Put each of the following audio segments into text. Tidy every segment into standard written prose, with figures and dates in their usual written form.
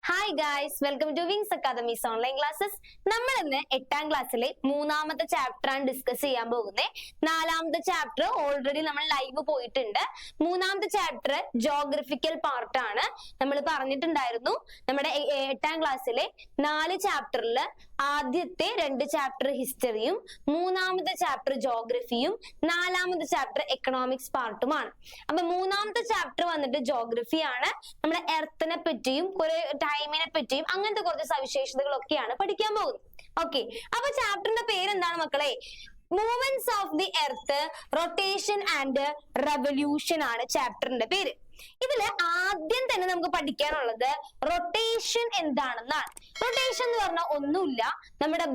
Hi guys, welcome to Wings academy's online classes. നമ്മൾ ഇന്ന് 8ാം ക്ലാസ്സിലെ 3ാമത്തെ ചാപ്റ്റർ ആണ് ഡിസ്കസ് ചെയ്യാൻ പോകുന്നത്. 4ാമത്തെ ചാപ്റ്റർ ഓൾറെഡി നമ്മൾ ലൈവ് പോയിട്ടുണ്ട്. 3ാമത്തെ ചാപ്റ്റർ ജോഗ്രഫിക്കൽ പാർട്ട് ആണ്. നമ്മൾ പറഞ്ഞിട്ടുണ്ടായിരുന്നു നമ്മുടെ 8ാം ക്ലാസ്സിലെ 4 ചാപ്റ്ററിൽ ആദ്യത്തെ 2 ചാപ്റ്റർ ഹിസ്റ്ററിയും 3ാമത്തെ ചാപ്റ്റർ ജോഗ്രഫിയും 4ാമത്തെ ചാപ്റ്റർ എക്കണോമിക്സ് പാർട്ടുമാണ്. അപ്പൊ 3ാമത്തെ ചാപ്റ്റർ വന്നിട്ട് ജോഗ്രഫി ആണ്. നമ്മുടെ എർത്തിനെ പറ്റിയും കുറെ ടൈമിനെ പറ്റിയും അങ്ങനത്തെ കുറച്ച് സവിശേഷതകളൊക്കെയാണ് പഠിക്കാൻ പോകുന്നത്. ഓക്കെ, അപ്പൊ ചാപ്റ്ററിന്റെ പേര് എന്താണ് മക്കളെ? Movements of the earth, rotation and revolution ആണ് ചാപ്റ്ററിന്റെ പേര്. ഇതില് ആദ്യം തന്നെ നമുക്ക് പഠിക്കാനുള്ളത് റൊട്ടേഷൻ എന്താണെന്നാണ്. റൊട്ടേഷൻ എന്ന് പറഞ്ഞാൽ ഒന്നുമില്ല, നമ്മുടെ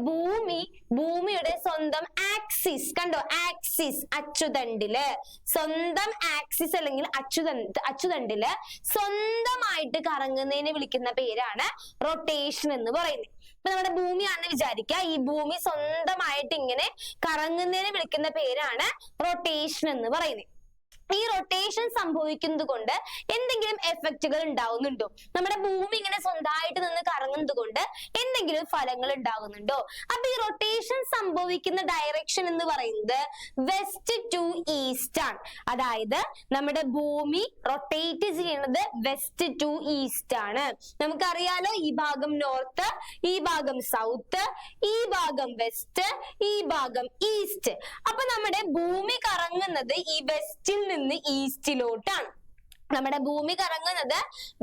ഭൂമിയുടെ സ്വന്തം ആക്സിസ്, കണ്ടോ, ആക്സിസ് അച്ചുതണ്ടില്, സ്വന്തം ആക്സിസ് അല്ലെങ്കിൽ അച്ചുതണ്ടില് സ്വന്തമായിട്ട് കറങ്ങുന്നതിനെ വിളിക്കുന്ന പേരാണ് റൊട്ടേഷൻ എന്ന് പറയുന്നത്. ഇപ്പൊ നമ്മുടെ ഭൂമിയാണെന്ന് വിചാരിക്കുക, ഈ ഭൂമി സ്വന്തമായിട്ട് ഇങ്ങനെ കറങ്ങുന്നതിനെ വിളിക്കുന്ന പേരാണ് റൊട്ടേഷൻ എന്ന് പറയുന്നത്. ഈ റൊട്ടേഷൻ സംഭവിക്കുന്നത് കൊണ്ട് എന്തെങ്കിലും എഫക്റ്റുകൾ ഉണ്ടാവുന്നുണ്ടോ? നമ്മുടെ ഭൂമി ഇങ്ങനെ സ്വന്തമായിട്ട് നിന്ന് കറങ്ങുന്നത് കൊണ്ട് എന്തെങ്കിലും ഫലങ്ങൾ ഉണ്ടാകുന്നുണ്ടോ? അപ്പൊ ഈ റൊട്ടേഷൻ സംഭവിക്കുന്ന ഡയറക്ഷൻ എന്ന് പറയുന്നത് വെസ്റ്റ് ടു ഈസ്റ്റ് ആണ്. അതായത് നമ്മുടെ ഭൂമി റൊട്ടേറ്റ് ചെയ്യുന്നത് വെസ്റ്റ് ടു ഈസ്റ്റ് ആണ്. നമുക്കറിയാലോ, ഈ ഭാഗം നോർത്ത്, ഈ ഭാഗം സൗത്ത്, ഈ ഭാഗം വെസ്റ്റ്, ഈ ഭാഗം ഈസ്റ്റ്. അപ്പൊ നമ്മുടെ ഭൂമി കറങ്ങുന്നത് ഈ വെസ്റ്റിൽ നിന്ന് ഈസ്റ്റിലോട്ടാണ്. നമ്മുടെ ഭൂമി കറങ്ങുന്നത്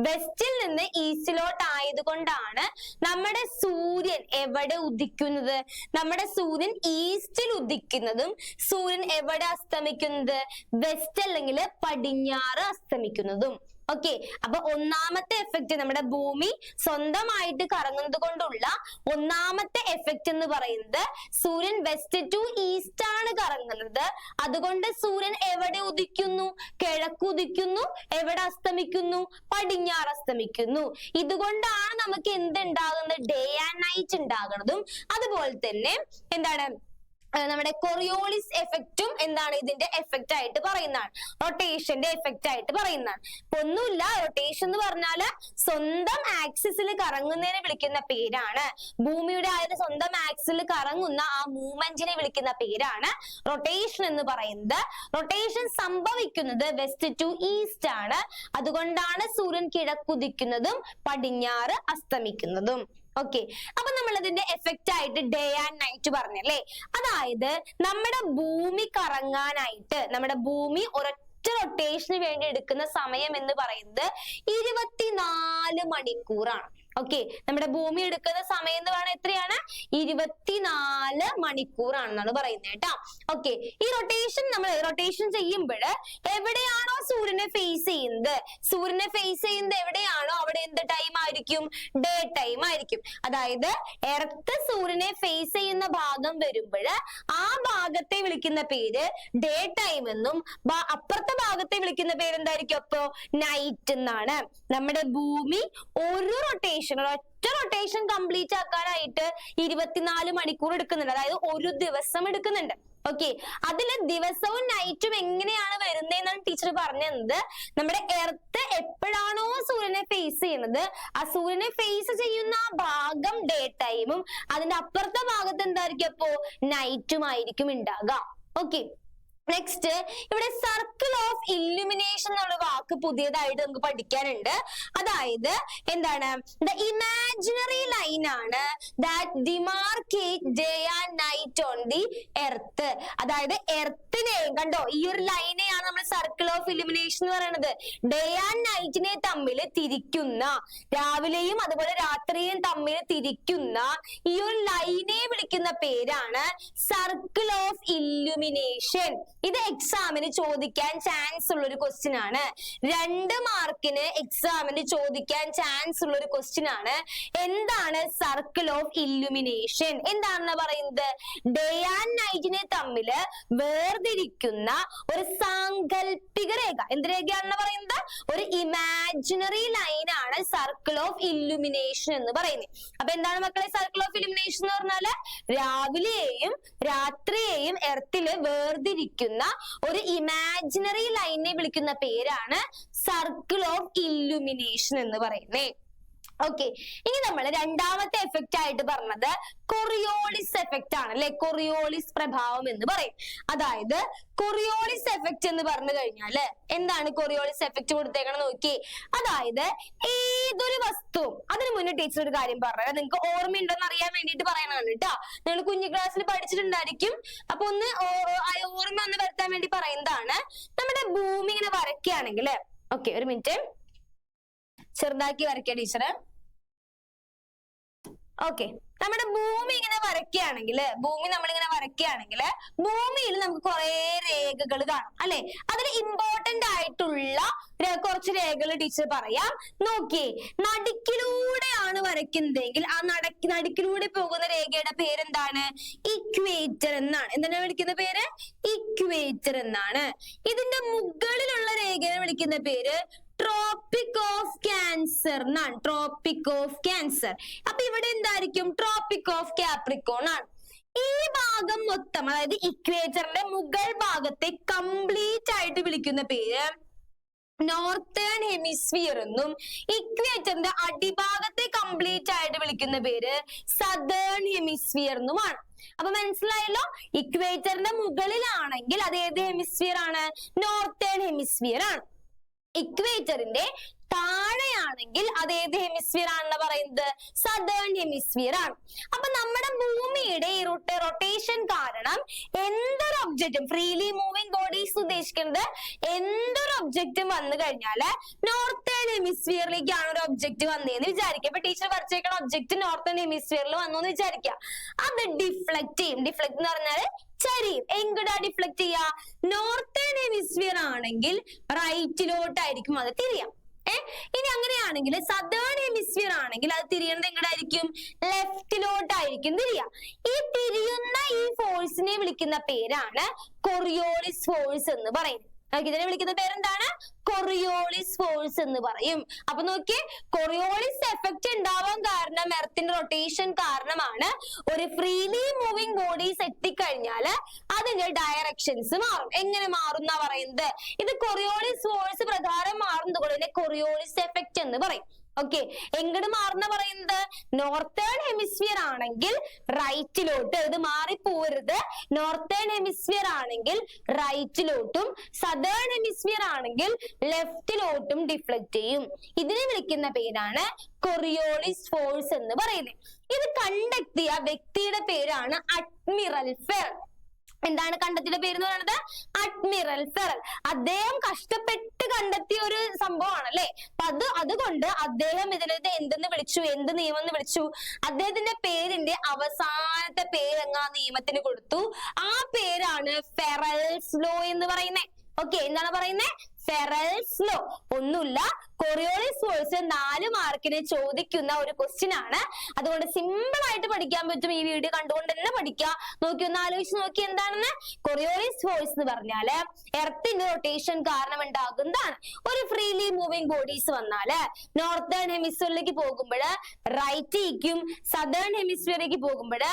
വെസ്റ്റിൽ നിന്ന് ഈസ്റ്റിലോട്ട് ആയതുകൊണ്ടാണ് നമ്മുടെ സൂര്യൻ എവിടെ ഉദിക്കുന്നത്? നമ്മുടെ സൂര്യൻ ഈസ്റ്റിൽ ഉദിക്കുന്നതും സൂര്യൻ എവിടെ അസ്തമിക്കുന്നത്? വെസ്റ്റ് അല്ലെങ്കിൽ പടിഞ്ഞാറ് അസ്തമിക്കുന്നതും. ഓക്കെ, അപ്പൊ ഒന്നാമത്തെ എഫക്റ്റ്, നമ്മുടെ ഭൂമി സ്വന്തമായിട്ട് കറങ്ങുന്നത് കൊണ്ടുള്ള ഒന്നാമത്തെ എഫക്റ്റ് എന്ന് പറയുന്നത് സൂര്യൻ വെസ്റ്റ് ടു ഈസ്റ്റ് ആണ് കറങ്ങുന്നത്. അതുകൊണ്ട് സൂര്യൻ എവിടെ ഉദിക്കുന്നു? കിഴക്ക് ഉദിക്കുന്നു. എവിടെ അസ്തമിക്കുന്നു? പടിഞ്ഞാറ് അസ്തമിക്കുന്നു. ഇതുകൊണ്ടാണ് നമുക്ക് എന്തുണ്ടാകുന്നത്? ഡേ ആൻഡ് നൈറ്റ് ഉണ്ടാകുന്നതും. അതുപോലെ തന്നെ എന്താണ്, നമ്മുടെ കൊറിയോളിസ് എഫക്റ്റും എന്താണ് ഇതിന്റെ എഫക്റ്റ് ആയിട്ട് പറയുന്നതാണ്, റൊട്ടേഷന്റെ എഫക്റ്റ് ആയിട്ട് പറയുന്നതാണ്. ഒന്നുമില്ല, റൊട്ടേഷൻ എന്ന് പറഞ്ഞാല് സ്വന്തം ആക്സിസിൽ കറങ്ങുന്നതിനെ വിളിക്കുന്ന പേരാണ്. ഭൂമിയുടെ സ്വന്തം ആക്സിസിൽ കറങ്ങുന്ന ആ മൂവ്മെന്റിനെ വിളിക്കുന്ന പേരാണ് റൊട്ടേഷൻ എന്ന് പറയുന്നത്. റൊട്ടേഷൻ സംഭവിക്കുന്നത് വെസ്റ്റ് ടു ഈസ്റ്റ് ആണ്. അതുകൊണ്ടാണ് സൂര്യൻ കിഴക്കുദിക്കുന്നതും പടിഞ്ഞാറ് അസ്തമിക്കുന്നതും. ഓക്കെ, അപ്പൊ നമ്മൾ ഇതിന്റെ എഫക്റ്റ് ആയിട്ട് ഡേ ആൻഡ് നൈറ്റ് പറഞ്ഞല്ലേ. അതായത് നമ്മുടെ ഭൂമി കറങ്ങാനായിട്ട്, നമ്മുടെ ഭൂമി ഒരൊറ്റ റൊട്ടേഷന് വേണ്ടി എടുക്കുന്ന സമയം എന്ന് പറയുന്നത് 24 മണിക്കൂറാണ്. ഓക്കെ, നമ്മുടെ ഭൂമി എടുക്കുന്ന സമയം എന്ന് പറയുന്നത് എത്രയാണ്? 24 മണിക്കൂറാണെന്നാണ് പറയുന്നത് കേട്ടോ. ഓക്കെ, ഈ റൊട്ടേഷൻ നമ്മൾ റൊട്ടേഷൻ ചെയ്യുമ്പോൾ എവിടെയാണോ സൂര്യനെ ഫേസ് ചെയ്യുന്നത്, സൂര്യനെ ഫേസ് ചെയ്യുന്നത് എവിടെയാണോ അവിടെ എന്ത് ടൈം ആയിരിക്കും? ഡേ ടൈം ആയിരിക്കും. അതായത് എർത്ത് സൂര്യനെ ഫേസ് ചെയ്യുന്ന ഭാഗം വരുമ്പോൾ ആ ഭാഗത്തെ വിളിക്കുന്ന പേര് ഡേ ടൈം എന്നും അപ്പുറത്തെ ഭാഗത്തെ വിളിക്കുന്ന പേര് എന്തായിരിക്കും? അപ്പോ നൈറ്റ് എന്നാണ്. നമ്മുടെ ഭൂമി ഒരു ഒറ്റ റൊട്ടേഷൻ കംപ്ലീറ്റ് ആക്കാനായിട്ട് 24 മണിക്കൂർ എടുക്കുന്നുണ്ട്. അതായത് ഒരു ദിവസം എടുക്കുന്നുണ്ട്. ഓക്കെ, അതില് ദിവസവും നൈറ്റും എങ്ങനെയാണ് വരുന്നതെന്നാണ് ടീച്ചർ പറഞ്ഞത്. നമ്മുടെ എർത്ത് എപ്പോഴാണോ സൂര്യനെ ഫേസ് ചെയ്യുന്നത്, ആ സൂര്യനെ ഫേസ് ചെയ്യുന്ന ആ ഭാഗം ഡേ ടൈമും അതിന്റെ അപ്പുറത്തെ ഭാഗത്ത് എന്തായിരിക്കും? അപ്പോ നൈറ്റും ആയിരിക്കും ഉണ്ടാകാം. ഓക്കെ, നെക്സ്റ്റ് ഇവിടെ സർക്കിൾ ഓഫ് ഇല്ലുമിനേഷൻ എന്നുള്ള വാക്ക് പുതിയതായിട്ട് നമുക്ക് പഠിക്കാനുണ്ട്. അതായത് എന്താണ്? ദ ഇമാജിനറി ലൈൻ ആണ് that demarcate day and night on the earth. അതായത് എർത്തിനെയും, കണ്ടോ, ഈ ഒരു ലൈനെയാണ് നമ്മൾ സർക്കിൾ ഓഫ് ഇല്ലുമിനേഷൻ എന്ന് പറയുന്നത്. ഡേ ആൻഡ് നൈറ്റിനെ തമ്മിൽ തിരിക്കുന്ന, രാവിലെയും അതുപോലെ രാത്രിയും തമ്മിൽ തിരിക്കുന്ന ഈ ഒരു ലൈനെ വിളിക്കുന്ന പേരാണ് സർക്കിൾ ഓഫ് ഇല്ലുമിനേഷൻ. ഇത് എക്സാമിന് ചോദിക്കാൻ ചാൻസ് ഉള്ള ഒരു ക്വസ്റ്റ്യൻ ആണ്. 2 മാർക്കിന് എക്സാമിന് ചോദിക്കാൻ ചാൻസ് ഉള്ള ഒരു ക്വസ്റ്റ്യൻ ആണ്. എന്താണ് സർക്കിൾ ഓഫ് ഇല്ലുമിനേഷൻ? എന്താണെന്ന് പറയുന്നത്? ഡേ ആൻഡ് നൈറ്റിനെ തമ്മിൽ വേർതിരിക്കുന്ന ഒരു സാങ്കല്പിക രേഖ. എന്ത് രേഖയാണെന്ന് പറയുന്നത്? ഒരു ഇമാജിനറി ലൈൻ ആണ് സർക്കിൾ ഓഫ് ഇല്ലുമിനേഷൻ എന്ന് പറയുന്നത്. അപ്പൊ എന്താണ് മക്കളെ സർക്കിൾ ഓഫ് ഇല്ലുമിനേഷൻ എന്ന് പറഞ്ഞാല്? രാവിലെയും രാത്രിയെയും എർത്തില് വേർതിരിക്കുന്ന ഒരു ഇമാജിനറി ലൈനെ വിളിക്കുന്ന പേരാണ് സർക്കിൾ ഓഫ് ഇല്ലുമിനേഷൻ എന്ന് പറയുന്നത്. ഓക്കെ, ഇനി നമ്മൾ രണ്ടാമത്തെ എഫക്റ്റ് ആയിട്ട് പറഞ്ഞത് കൊറിയോളിസ് എഫക്റ്റ് ആണ് അല്ലെ. കൊറിയോളിസ് പ്രഭാവം എന്ന് പറയും. അതായത് കൊറിയോളിസ് എഫക്റ്റ് എന്ന് പറഞ്ഞു കഴിഞ്ഞാല് എന്താണ് കൊറിയോളിസ് എഫക്റ്റ് കൊടുത്തേക്കണം നോക്കി. അതായത് ഏതൊരു വസ്തുവും, അതിന് മുന്നേ ടീച്ചർ ഒരു കാര്യം പറഞ്ഞത് നിങ്ങൾക്ക് ഓർമ്മയുണ്ടെന്ന് അറിയാൻ വേണ്ടിയിട്ട് പറയണതാണ് കേട്ടോ. നിങ്ങൾ കുഞ്ഞു ക്ലാസ്സിൽ പഠിച്ചിട്ടുണ്ടായിരിക്കും. അപ്പൊ ഒന്ന് ഓർമ്മ ഒന്ന് വരുത്താൻ വേണ്ടി പറയുന്നതാണ്. നമ്മുടെ ഭൂമി ഇങ്ങനെ വരയ്ക്കുകയാണെങ്കിൽ, ഓക്കെ ഒരു മിനിറ്റ് ചെറുതാക്കി വരയ്ക്കുക ടീച്ചറ്. ഓക്കെ, നമ്മുടെ ഭൂമി ഇങ്ങനെ വരയ്ക്കുകയാണെങ്കിൽ, നമ്മളിങ്ങനെ വരയ്ക്കുകയാണെങ്കിൽ ഭൂമിയിൽ നമുക്ക് കുറെ രേഖകൾ കാണും അല്ലെ. അതിൽ ഇമ്പോർട്ടന്റ് ആയിട്ടുള്ള കുറച്ച് രേഖകൾ ടീച്ചർ പറയാം. നോക്കിയേ, നടുക്കിലൂടെയാണ് വരയ്ക്കുന്നതെങ്കിൽ ആ നടുക്കിലൂടെ പോകുന്ന രേഖയുടെ പേരെന്താണ്? ഇക്വേറ്റർ എന്നാണ്. എന്താണ് വിളിക്കുന്ന പേര്? ഇക്വേറ്റർ എന്നാണ്. ഇതിന്റെ മുകളിലുള്ള രേഖയെ വിളിക്കുന്ന പേര് ട്രോപ്പിക് ഓഫ് ക്യാൻസർ എന്നാണ്. Tropic of cancer. അപ്പൊ ഇവിടെ എന്തായിരിക്കും? ട്രോപ്പിക് ഓഫ് കാപ്രിക്കോൺ ആണ്. ഈ ഭാഗം മൊത്തം, അതായത് ഇക്വേറ്ററിന്റെ മുകൾ ഭാഗത്തെ കംപ്ലീറ്റ് ആയിട്ട് വിളിക്കുന്ന പേര് നോർത്തേൺ ഹെമിസ്ഫിയർ എന്നും, ഇക്വേറ്ററിന്റെ അടിഭാഗത്തെ കംപ്ലീറ്റ് ആയിട്ട് വിളിക്കുന്ന പേര് സദേൺ ഹെമിസ്ഫിയർ എന്നുമാണ്. അപ്പൊ മനസ്സിലായല്ലോ, ഇക്വേറ്ററിന്റെ മുകളിലാണെങ്കിൽ അത് ഏത് ഹെമിസ്ഫിയർ ആണ്? നോർത്തേൺ ഹെമിസ്ഫിയർ ആണ്. ഇക്വേറ്ററിന്റെ താഴെയാണെങ്കിൽ അത് ഏത് ഹെമിസ്ഫിയർ ആണെന്ന് പറയുന്നത്? സദേൺ ഹെമിസ്ഫിയർ ആണ്. അപ്പൊ നമ്മുടെ ഭൂമിയുടെ ഈ റൊട്ടേഷൻ കാരണം എന്തൊരു ഒബ്ജക്റ്റും, ഫ്രീലി മൂവിങ് ബോഡീസ് ഉദ്ദേശിക്കുന്നത് എന്തൊരു ഒബ്ജക്റ്റും വന്നു കഴിഞ്ഞാല് നോർത്തേൺ ഹെമിസ്ഫിയറിലേക്കാണ് ഒരു ഒബ്ജക്റ്റ് വന്നതെന്ന് വിചാരിക്കുക. ഇപ്പൊ ടീച്ചർ വരച്ചേക്കുന്ന ഒബ്ജക്റ്റ് നോർത്തേൺ ഹെമിസ്ഫിയറിൽ വന്നു എന്ന് വിചാരിക്കുക. അത് ഡിഫ്ലക്ട് ചെയ്യും. ഡിഫ്ലക്ട് എന്ന് പറഞ്ഞാല് ചരിയും. എങ്ങടാ ഡിഫ്ലക്ട് ചെയ്യാ? നോർത്തേൺ ഹെമിസ്ഫിയർ ആണെങ്കിൽ റൈറ്റിലോട്ടായിരിക്കും അത് തിരിയാം. ഇനി അങ്ങനെയാണെങ്കിൽ സദേൺ ഹെമിസ്ഫിയർ ആണെങ്കിൽ അത് തിരിയുന്നത് എങ്ങടായിരിക്കും? ലെഫ്റ്റിലോട്ടായിരിക്കും തിരിയാ. ഈ തിരിയുന്ന ഈ ഫോഴ്സിനെ വിളിക്കുന്ന പേരാണ് കൊറിയോളിസ് ഫോഴ്സ് എന്ന് പറയുന്നത്. ഇതിനെ വിളിക്കുന്ന പേരെന്താണ്? കൊറിയോളിസ് ഫോഴ്സ് എന്ന് പറയും. അപ്പൊ നോക്കിയേ, കൊറിയോളിസ് എഫക്റ്റ് ഉണ്ടാവാൻ കാരണം എർത്തിന്റെ റൊട്ടേഷൻ കാരണമാണ്. ഒരു ഫ്രീലി മൂവിങ് ബോഡീസ് എത്തിക്കഴിഞ്ഞാല് അതിന്റെ ഡയറക്ഷൻസ് മാറും. എങ്ങനെ മാറും എന്നാ പറയുന്നത്? ഇത് കൊറിയോളിസ് ഫോഴ്സ് പ്രകാരം മാറുന്നത് കൊണ്ട് തന്നെ കൊറിയോളിസ് എഫക്റ്റ് എന്ന് പറയും. ഓക്കെ, എങ്ങോട്ട് മാറുന്ന പറയുന്നത്? നോർത്തേൺ ഹെമിസ്ഫിയർ ആണെങ്കിൽ റൈറ്റിലോട്ട്, ഇത് മാറിപ്പോരുത്. നോർത്തേൺ ഹെമിസ്ഫിയർ ആണെങ്കിൽ റൈറ്റിലോട്ടും സദേൺ ഹെമിസ്ഫിയർ ആണെങ്കിൽ ലെഫ്റ്റിലോട്ടും ഡിഫ്ലക്ട് ചെയ്യും. ഇതിനെ വിളിക്കുന്ന പേരാണ് കൊറിയോളിസ് ഫോഴ്സ് എന്ന് പറയുന്നത്. ഇത് കണ്ടെത്തിയ വ്യക്തിയുടെ പേരാണ് അഡ്മിറൽ ഫെറൽ. എന്താണ് കണ്ടെത്തിയുടെ പേര് എന്ന് പറയുന്നത്? അഡ്മിറൽ ഫെറൽ. അദ്ദേഹം കഷ്ടപ്പെട്ട് കണ്ടെത്തിയ ഒരു സംഭവമാണ് അല്ലെ. അപ്പൊ അതുകൊണ്ട് അദ്ദേഹം ഇതിനകത്ത് എന്തെന്ന് വിളിച്ചു? എന്ത് നിയമം എന്ന് വിളിച്ചു? അദ്ദേഹത്തിന്റെ പേരിന്റെ അവസാനത്തെ പേര് ആ നിയമത്തിന് കൊടുത്തു. ആ പേരാണ് ഫെറൽസ് ലോ എന്ന് പറയുന്നത്. ഓക്കെ, എന്താണ് പറയുന്നത്? ഫെറൽസ് ലോ. ഒന്നുമില്ല, കൊറിയോളിസ് ഫോഴ്സ് 4 മാർക്കിന് ചോദിക്കുന്ന ഒരു ക്വസ്റ്റ്യൻ ആണ്. അതുകൊണ്ട് സിമ്പിൾ ആയിട്ട് പഠിക്കാൻ പറ്റും. ഈ വീഡിയോ കണ്ടുകൊണ്ട് തന്നെ പഠിക്കുക. നോക്കി ഒന്ന് ആലോചിച്ച് നോക്കി എന്താണെന്ന്. കൊറിയോളിസ് ഫോഴ്സ് എന്ന് പറഞ്ഞാല് എർത്തിന്റെ റൊട്ടേഷൻ കാരണം ഉണ്ടാകുന്നതാണ്. ഒരു ഫ്രീലി മൂവിങ് ബോഡീസ് വന്നാല് നോർത്തേൺ ഹെമിസ്ഫിയറിലേക്ക് പോകുമ്പോൾ റൈറ്റിലേക്കും സദേൺ ഹെമിസ്ഫിയറിലേക്ക് പോകുമ്പോൾ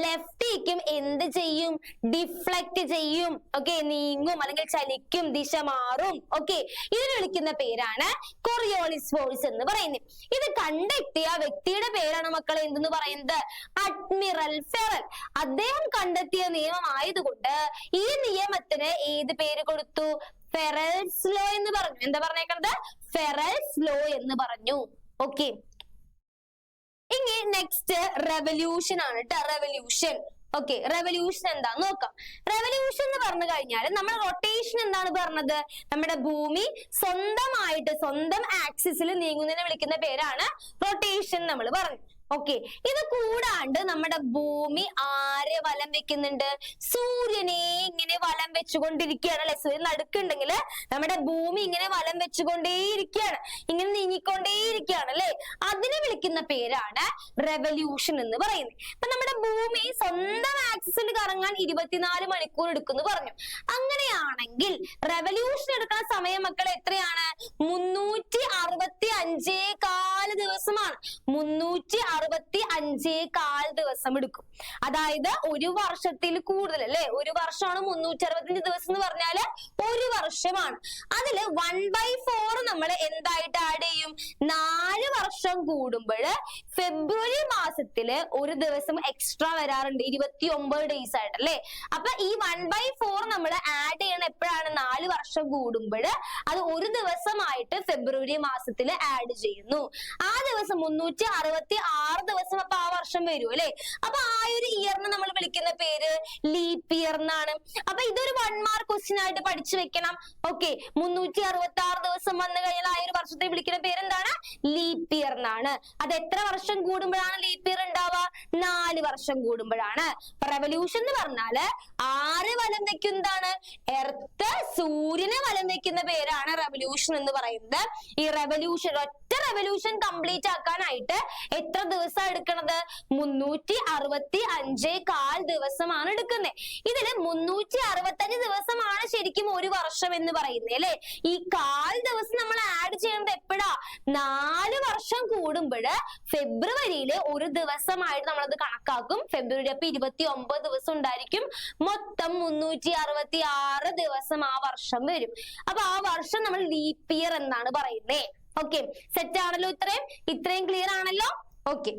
ലെഫ്റ്റിലേക്കും എന്ത് ചെയ്യും? ഡിഫ്ലക്ട് ചെയ്യും. ഓക്കെ, നീങ്ങും അല്ലെങ്കിൽ ചലിക്കും, ദിശ മാറും. ഓക്കെ, ഇതിന് വിളിക്കുന്ന പേരാണ് കൊറിയോളിസ് ഫോഴ്സ് എന്ന് പറയുന്നത്. ഇത് കണ്ടെത്തിയ വ്യക്തിയുടെ പേരാണ് മക്കളെ എന്തെന്ന് പറയുന്നത്? അഡ്മിറൽ ഫെറൽ. അദ്ദേഹം കണ്ടെത്തിയ നിയമം ആയതുകൊണ്ട് ഈ നിയമത്തിന് ഏത് പേര് കൊടുത്തു? ഫെറൽസ് ലോ എന്ന് പറഞ്ഞു. എന്താ പറഞ്ഞേക്കുന്നത്? ഫെറൽസ് ലോ എന്ന് പറഞ്ഞു. ഓക്കെ, ഇനി നെക്സ്റ്റ് റെവല്യൂഷൻ ആണ് ട്ടോ. റെവല്യൂഷൻ. ഓക്കെ, റെവല്യൂഷൻ എന്താന്ന് നോക്കാം. റെവല്യൂഷൻ എന്ന് പറഞ്ഞു കഴിഞ്ഞാൽ നമ്മൾ റൊട്ടേഷൻ എന്താണ് പറഞ്ഞത്? നമ്മുടെ ഭൂമി സ്വന്തം ആക്സിസിൽ നീങ്ങുന്നതിനെ വിളിക്കുന്ന പേരാണ് റൊട്ടേഷൻ നമ്മൾ പറഞ്ഞു. ഓക്കെ, ഇത് കൂടാണ്ട് നമ്മുടെ ഭൂമി ആരെ വലം വെക്കുന്നുണ്ട്? സൂര്യനെ ഇങ്ങനെ വലം വെച്ചുകൊണ്ടിരിക്കുകയാണ് അല്ലെ. സൂര്യൻ നടുക്കുണ്ടെങ്കിൽ നമ്മുടെ ഭൂമി ഇങ്ങനെ വലം വെച്ചുകൊണ്ടേയിരിക്കുകയാണ്, ഇങ്ങനെ നീങ്ങിക്കൊണ്ടേയിരിക്കുകയാണ് അല്ലെ. അതിനെ വിളിക്കുന്ന പേരാണ് റെവല്യൂഷൻ എന്ന് പറയുന്നത്. അപ്പൊ നമ്മുടെ ഭൂമി സ്വന്തം ആക്സിസിൽ കറങ്ങാൻ 24 മണിക്കൂർ എടുക്കുന്നു പറഞ്ഞു. അങ്ങനെയാണെങ്കിൽ റെവല്യൂഷൻ എടുക്കുന്ന സമയം മക്കൾ എത്രയാണ്? 365 ദിവസമാണ്. 365 ദിവസം എടുക്കും. അതായത് ഒരു വർഷത്തിൽ കൂടുതൽ അല്ലെ. ഒരു വർഷമാണ് 365 ദിവസം എന്ന് പറഞ്ഞാല് ഒരു വർഷമാണ്. അതില് 1/4 നമ്മൾ എന്തായിട്ട് ആഡ് ചെയ്യും? 4 വർഷം കൂടുമ്പോൾ കൂടുമ്പോൾ ഫെബ്രുവരി മാസത്തില് ഒരു ദിവസം എക്സ്ട്രാ വരാറുണ്ട്, 29 ഡേയ്സ് ആയിട്ട് അല്ലേ. അപ്പൊ ഈ 1/4 നമ്മൾ ആഡ് ചെയ്യണം എപ്പോഴാണ്? 4 വർഷം കൂടുമ്പോൾ അത് ഒരു ദിവസമായിട്ട് ഫെബ്രുവരി മാസത്തിൽ ആഡ് ചെയ്യുന്നു. ആ ദിവസം 366 ദിവസം അപ്പൊ ആ വർഷം വരും അല്ലെ. അപ്പൊ ആ ഒരു ഇയറിന് നമ്മൾ വിളിക്കുന്ന പേര് ലീപ് ഇയർ എന്നാണ്. അപ്പൊ ഇതൊരു 1 മാർക്ക് ക്വസ്റ്റ്യൻ ആയിട്ട് പഠിച്ചു വെക്കണം. ഓക്കെ, 366 ദിവസം വന്നു കഴിഞ്ഞാൽ ആ ഒരു വർഷത്തെ വിളിക്കുന്ന പേരെന്താണ്? ലീപ് ഇയർ എന്നാണ്. അത് എത്ര വർഷം കൂടുമ്പോഴാണ് ലീപ് ഇയർ ഉണ്ടാവുക? 4 വർഷം കൂടുമ്പോഴാണ്. റെവല്യൂഷൻ എന്ന് പറഞ്ഞാല് ആര് വലം വെക്കുന്നതാണ്? എർത്ത് സൂര്യനെ വലം വെക്കുന്ന പേരാണ് റെവല്യൂഷൻ എന്ന് പറയുന്നത്. ഈ റെവല്യൂഷൻ, ഒറ്റ റെവല്യൂഷൻ കംപ്ലീറ്റ് ആക്കാനായിട്ട് എത്ര ദിവസം എടുക്കണത്? 365 ദിവസമാണ് എടുക്കുന്നത്. ഇതില് 365 ദിവസമാണ് ശരിക്കും ഒരു വർഷം എന്ന് പറയുന്നത് അല്ലെ. ഈ 1/4 ദിവസം നമ്മൾ ആഡ് ചെയ്യേണ്ടത് എപ്പോഴാ? 4 വർഷം കൂടുമ്പോൾ ഫെബ്രുവരിയില് ഒരു ദിവസമായിട്ട് നമ്മളത് കണക്കാക്കും. ഫെബ്രുവരി അപ്പൊ 29 ദിവസം ഉണ്ടായിരിക്കും. മൊത്തം 366 ദിവസം ആ വർഷം വരും. അപ്പൊ ആ വർഷം നമ്മൾ ലീപ് ഇയർ എന്നാണ് പറയുന്നേ. ഓക്കെ, സെറ്റ് ആണല്ലോ? ഇത്രയും ക്ലിയർ ആണല്ലോ? ഓക്കെ,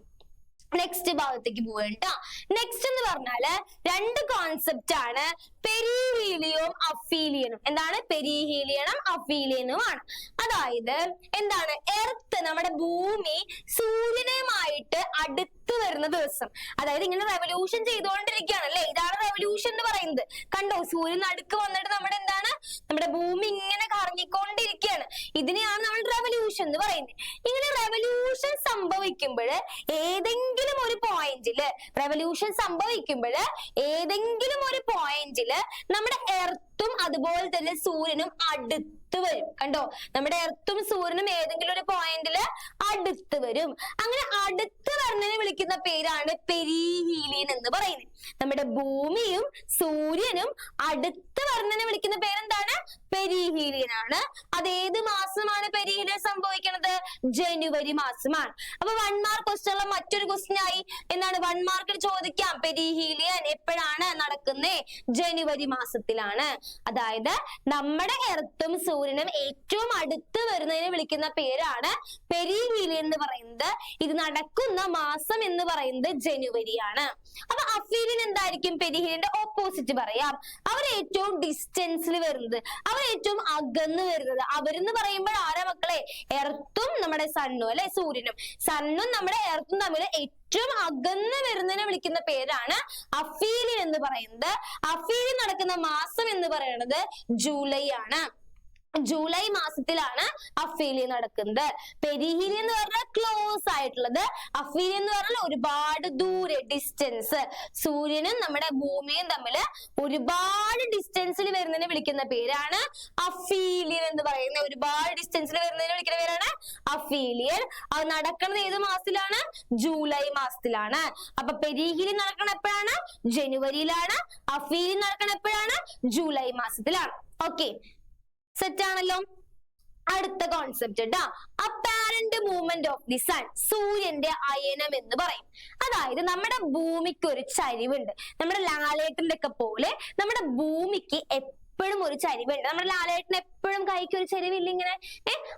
നെക്സ്റ്റ് ഭാഗത്തേക്ക് പോവേണ്ട. നെക്സ്റ്റ് എന്ന് പറഞ്ഞാല് 2 കോൺസെപ്റ്റ് ആണ്, പെരിഹീലിയവും അഫീലിയനും. എന്താണ്? പെരിഹീലിയനും അഫീലിയനും ആണ്. അതായത് എന്താണ്? എർത്ത്, നമ്മുടെ ഭൂമി സൂര്യനുമായിട്ട് അടുത്ത് വരുന്ന ദിവസം. അതായത് ഇങ്ങനെ റെവല്യൂഷൻ ചെയ്തുകൊണ്ടിരിക്കുകയാണ് അല്ലെ. ഇതാണ് റെവല്യൂഷൻ എന്ന് പറയുന്നത്. കണ്ടോ, സൂര്യൻ അടുക്ക് വന്നിട്ട് നമ്മുടെ എന്താണ്? നമ്മുടെ ഭൂമി ഇങ്ങനെ കറങ്ങിക്കൊണ്ടിരിക്കുകയാണ്. ഇതിനെയാണ് നമ്മൾ റെവല്യൂഷൻ എന്ന് പറയുന്നത്. ഇങ്ങനെ റെവല്യൂഷൻ സംഭവിക്കുമ്പോൾ ഏതെങ്കിലും ഒരു പോയിന്റില് നമ്മുടെ എർത്തും അതുപോലെ തന്നെ സൂര്യനും അടുത്ത് വരും. കണ്ടോ, നമ്മുടെ എർത്തും സൂര്യനും ഏതെങ്കിലും ഒരു പോയിന്റില് അടുത്ത് വരും. അങ്ങനെ അടുത്ത് വരുന്നതിനെ വിളിക്കുന്ന പേരാണ് പെരിഹീലിയൻ എന്ന് പറയുന്നത്. നമ്മുടെ ഭൂമിയും സൂര്യനും അടുത്ത് വരുന്നതിനെ വിളിക്കുന്ന പേരെന്താണ്? പെരിഹീലിയൻ ആണ്. അത് ഏത് മാസമാണ് പെരിഹീലിയൻ സംഭവിക്കുന്നത്? ജനുവരി മാസമാണ്. അപ്പൊ 1 മാർക്ക് ക്വസ്റ്റ്യൻ ഉള്ള മറ്റൊരു ക്വസ്റ്റ്യൻ ആയി. എന്താണ്? 1 മാർക്കിൽ ചോദിക്കാം, പെരിഹീലിയൻ എപ്പോഴാണ് നടക്കുന്നത്? ജനുവരി മാസത്തിലാണ്. അതായത് നമ്മുടെ എർത്തും സൂര്യനും ഏറ്റവും അടുത്ത് വരുന്നതിനെ വിളിക്കുന്ന പേരാണ് പെരിഹീലിയൻ എന്ന് പറയുന്നത്. ഇത് നടക്കുന്ന മാസം എന്ന് പറയുന്നത് ജനുവരിയാണ്. അപ്പൊ അഫീലിയൻ എന്തായിരിക്കും? പെരിഹീലിയന്റെ ഓപ്പോസിറ്റ് പറയാം. അവർ ഏറ്റവും ഡിസ്റ്റൻസിൽ വരുന്നത്, അവർ ഏറ്റവും അകന്ന് വരുന്നത്. അവരെന്ന് പറയുമ്പോൾ ആരാ മക്കളെ? എർത്തും നമ്മുടെ സണ്ണും അല്ലെ, സൂര്യനും. സണ്ണും നമ്മുടെ എർത്തും തമ്മിൽ ഏറ്റവും അകന്ന് വരുന്നതിനെ വിളിക്കുന്ന പേരാണ് അഫീലിയൻ എന്ന് പറയുന്നത്. അഫീലിയൻ നടക്കുന്ന മാസം എന്ന് പറയുന്നത് ജൂലൈ ആണ്. ജൂലൈ മാസത്തിലാണ് അഫീലിയൻ നടക്കുന്നത്. പെരിഹീലിയൻ എന്ന് പറഞ്ഞാൽ ക്ലോസ് ആയിട്ടുള്ളത്, അഫീലിയൻ എന്ന് പറഞ്ഞാൽ ഒരുപാട് ദൂരെ, ഡിസ്റ്റൻസ്. സൂര്യനും നമ്മുടെ ഭൂമിയും തമ്മിൽ ഒരുപാട് ഡിസ്റ്റൻസിൽ വരുന്നതിനെ വിളിക്കുന്ന പേരാണ് അഫീലിയൻ എന്ന് പറയുന്നത്. ഒരുപാട് ഡിസ്റ്റൻസിൽ വരുന്നതിനെ വിളിക്കുന്ന പേരാണ് അഫീലിയൻ. അത് നടക്കുന്നത് ഏത് മാസത്തിലാണ്? ജൂലൈ മാസത്തിലാണ്. അപ്പൊ പെരിഹീലിയൻ നടക്കണം എപ്പോഴാണ്? ജനുവരിയിലാണ്. അഫീലിയൻ നടക്കണം എപ്പോഴാണ്? ജൂലൈ മാസത്തിലാണ്. ഓക്കെ, സെറ്റ് ആണല്ലോ? അടുത്ത കോൺസെപ്റ്റ് കേട്ടാ, apparent movement of the sun. സൂര്യന്റെ അയനം എന്ന് പറയും. അതായത് നമ്മുടെ ഭൂമിക്ക് ഒരു ചരിവുണ്ട്. നമ്മുടെ ലാലേട്ടന്റെ ഒക്കെ പോലെ നമ്മുടെ ഭൂമിക്ക് എപ്പോഴും ഒരു ചരിവുണ്ട്. നമ്മുടെ ലാലേട്ടന് എപ്പോഴും കൈക്ക് ഒരു ചരിവില്ല ഇങ്ങനെ.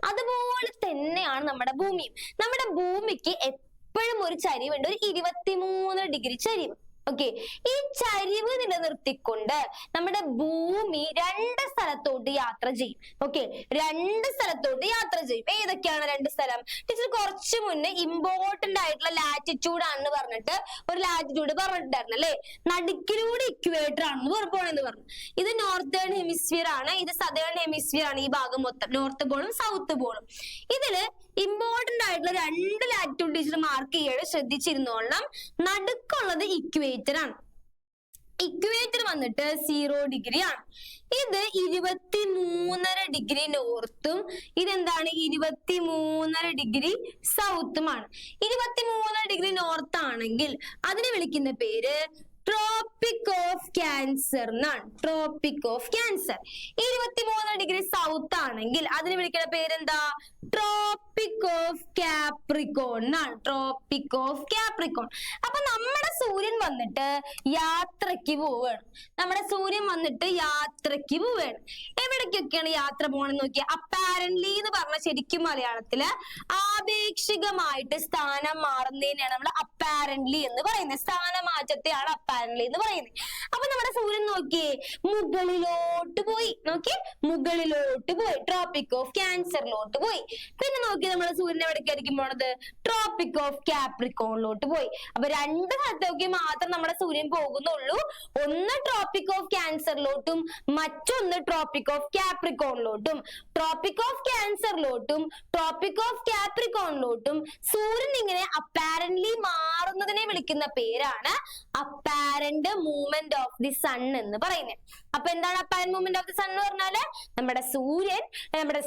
അതുപോലെ തന്നെയാണ് നമ്മുടെ ഭൂമിയും. നമ്മുടെ ഭൂമിക്ക് എപ്പോഴും ഒരു ചരിവുണ്ട്, ഒരു 23 ഡിഗ്രി ചരിവ്. ഓക്കെ, ഈ ചരിവ് നിലനിർത്തിക്കൊണ്ട് നമ്മുടെ ഭൂമി 2 സ്ഥലത്തോട്ട് യാത്ര ചെയ്യും. ഓക്കെ, 2 സ്ഥലത്തോട്ട് യാത്ര ചെയ്യും. ഏതൊക്കെയാണ് 2 സ്ഥലം? ടീച്ചർ കുറച്ചു മുന്നേ ഇമ്പോർട്ടന്റ് ആയിട്ടുള്ള ലാറ്റിറ്റ്യൂഡ് ആണെന്ന് പറഞ്ഞിട്ട് ഒരു ലാറ്റിറ്റ്യൂഡ് പറഞ്ഞിട്ടുണ്ടായിരുന്നു അല്ലെ. നടുക്കിലൂടെ ഇക്വേറ്റർ ആണെന്ന് പോണെന്ന് പറഞ്ഞു. ഇത് നോർത്തേൺ ഹെമിസ്ഫിയർ ആണ്, ഇത് സദേൺ ഹെമിസ്ഫിയർ ആണ്. ഈ ഭാഗം മൊത്തം നോർത്ത് പോളും സൗത്ത് പോളും. ഇതില് ഇമ്പോർട്ടന്റ് ആയിട്ടുള്ള 2 ലാറ്റിറ്റ്യൂഡ് ടീച്ചർ മാർക്ക് ചെയ്യണം, ശ്രദ്ധിച്ചിരുന്നോളണം. നടുക്കുള്ളത് ഇക്വേറ്റർ ആണ്. ഇക്വേറ്റർ വന്നിട്ട് 0 ഡിഗ്രി ആണ്. ഇത് 23.5 ഡിഗ്രി നോർത്തും ഇതെന്താണ് 23.5 ഡിഗ്രി സൗത്തുമാണ്. 23.5 ഡിഗ്രി നോർത്ത് ആണെങ്കിൽ അതിനെ വിളിക്കുന്ന പേര് ട്രോപ്പിക് ഓഫ് ക്യാൻസർ എന്നാണ്. Tropic of cancer 23 degree south ആണെങ്കിൽ അതിന് വിളിക്കുന്ന പേരെന്താ? ട്രോപ്പിക് ഓഫ് കാപ്രിക്കോൺ എന്നാണ്. Tropic of Capricorn. അപ്പൊ നമ്മുടെ സൂര്യൻ വന്നിട്ട് യാത്രയ്ക്ക് പോവുകയാണ്. നമ്മുടെ സൂര്യൻ വന്നിട്ട് യാത്രയ്ക്ക് പോവുകയാണ്. എവിടേക്കൊക്കെയാണ് യാത്ര പോകണമെന്ന് നോക്കിയാൽ അപ്പാരന്റ്ലി എന്ന് പറഞ്ഞ ശരിക്കും മലയാളത്തില് ആപേക്ഷികമായിട്ട് സ്ഥാനം മാറുന്നതിനെയാണ് നമ്മൾ അപ്പാരന്റ്ലി എന്ന് പറയുന്നത്. സ്ഥാനമാറ്റത്തെയാണ് അപ്പാരന്റ്ലി എന്ന് പറയുന്നത്. അപ്പൊ നമ്മുടെ സൂര്യൻ നോക്കിയേ മുകളിലോട്ട് പോയി. നോക്കിയേ മുകളിലോട്ട് പോയി, ട്രോപ്പിക് ഓഫ് ക്യാൻസറിലോട്ട് പോയി. പിന്നെ നോക്കി നമ്മുടെ സൂര്യൻ എവിടേക്കായിരിക്കും പോണത്? ട്രോപ്പിക് ഓഫ് കാപ്രിക്കോണിലോട്ട് പോയി. അപ്പൊ രണ്ട് സ്ഥലത്തേക്ക് മാത്രം നമ്മുടെ സൂര്യൻ പോകുന്നുള്ളൂ. ഒന്ന് ട്രോപ്പിക് ഓഫ് ക്യാൻസറിലോട്ടും മറ്റൊന്ന് ട്രോപ്പിക് ഓഫ് കാപ്രിക്കോണിലോട്ടും. ട്രോപ്പിക് ഓഫ് ക്യാൻസറിലോട്ടും ട്രോപ്പിക് ഓഫ് കാപ്രിക്കോണിലോട്ടും സൂര്യൻ ഇങ്ങനെ അപ്പാരന്റ്ലി മാറുന്നതിനെ വിളിക്കുന്ന പേരാണ് apparent movement of the sun എന്ന് പറയുന്നത്. അപ്പൊ എന്താണ് apparent movement of the sun എന്ന് പറഞ്ഞാല് നമ്മുടെ സൂര്യൻ നമ്മുടെ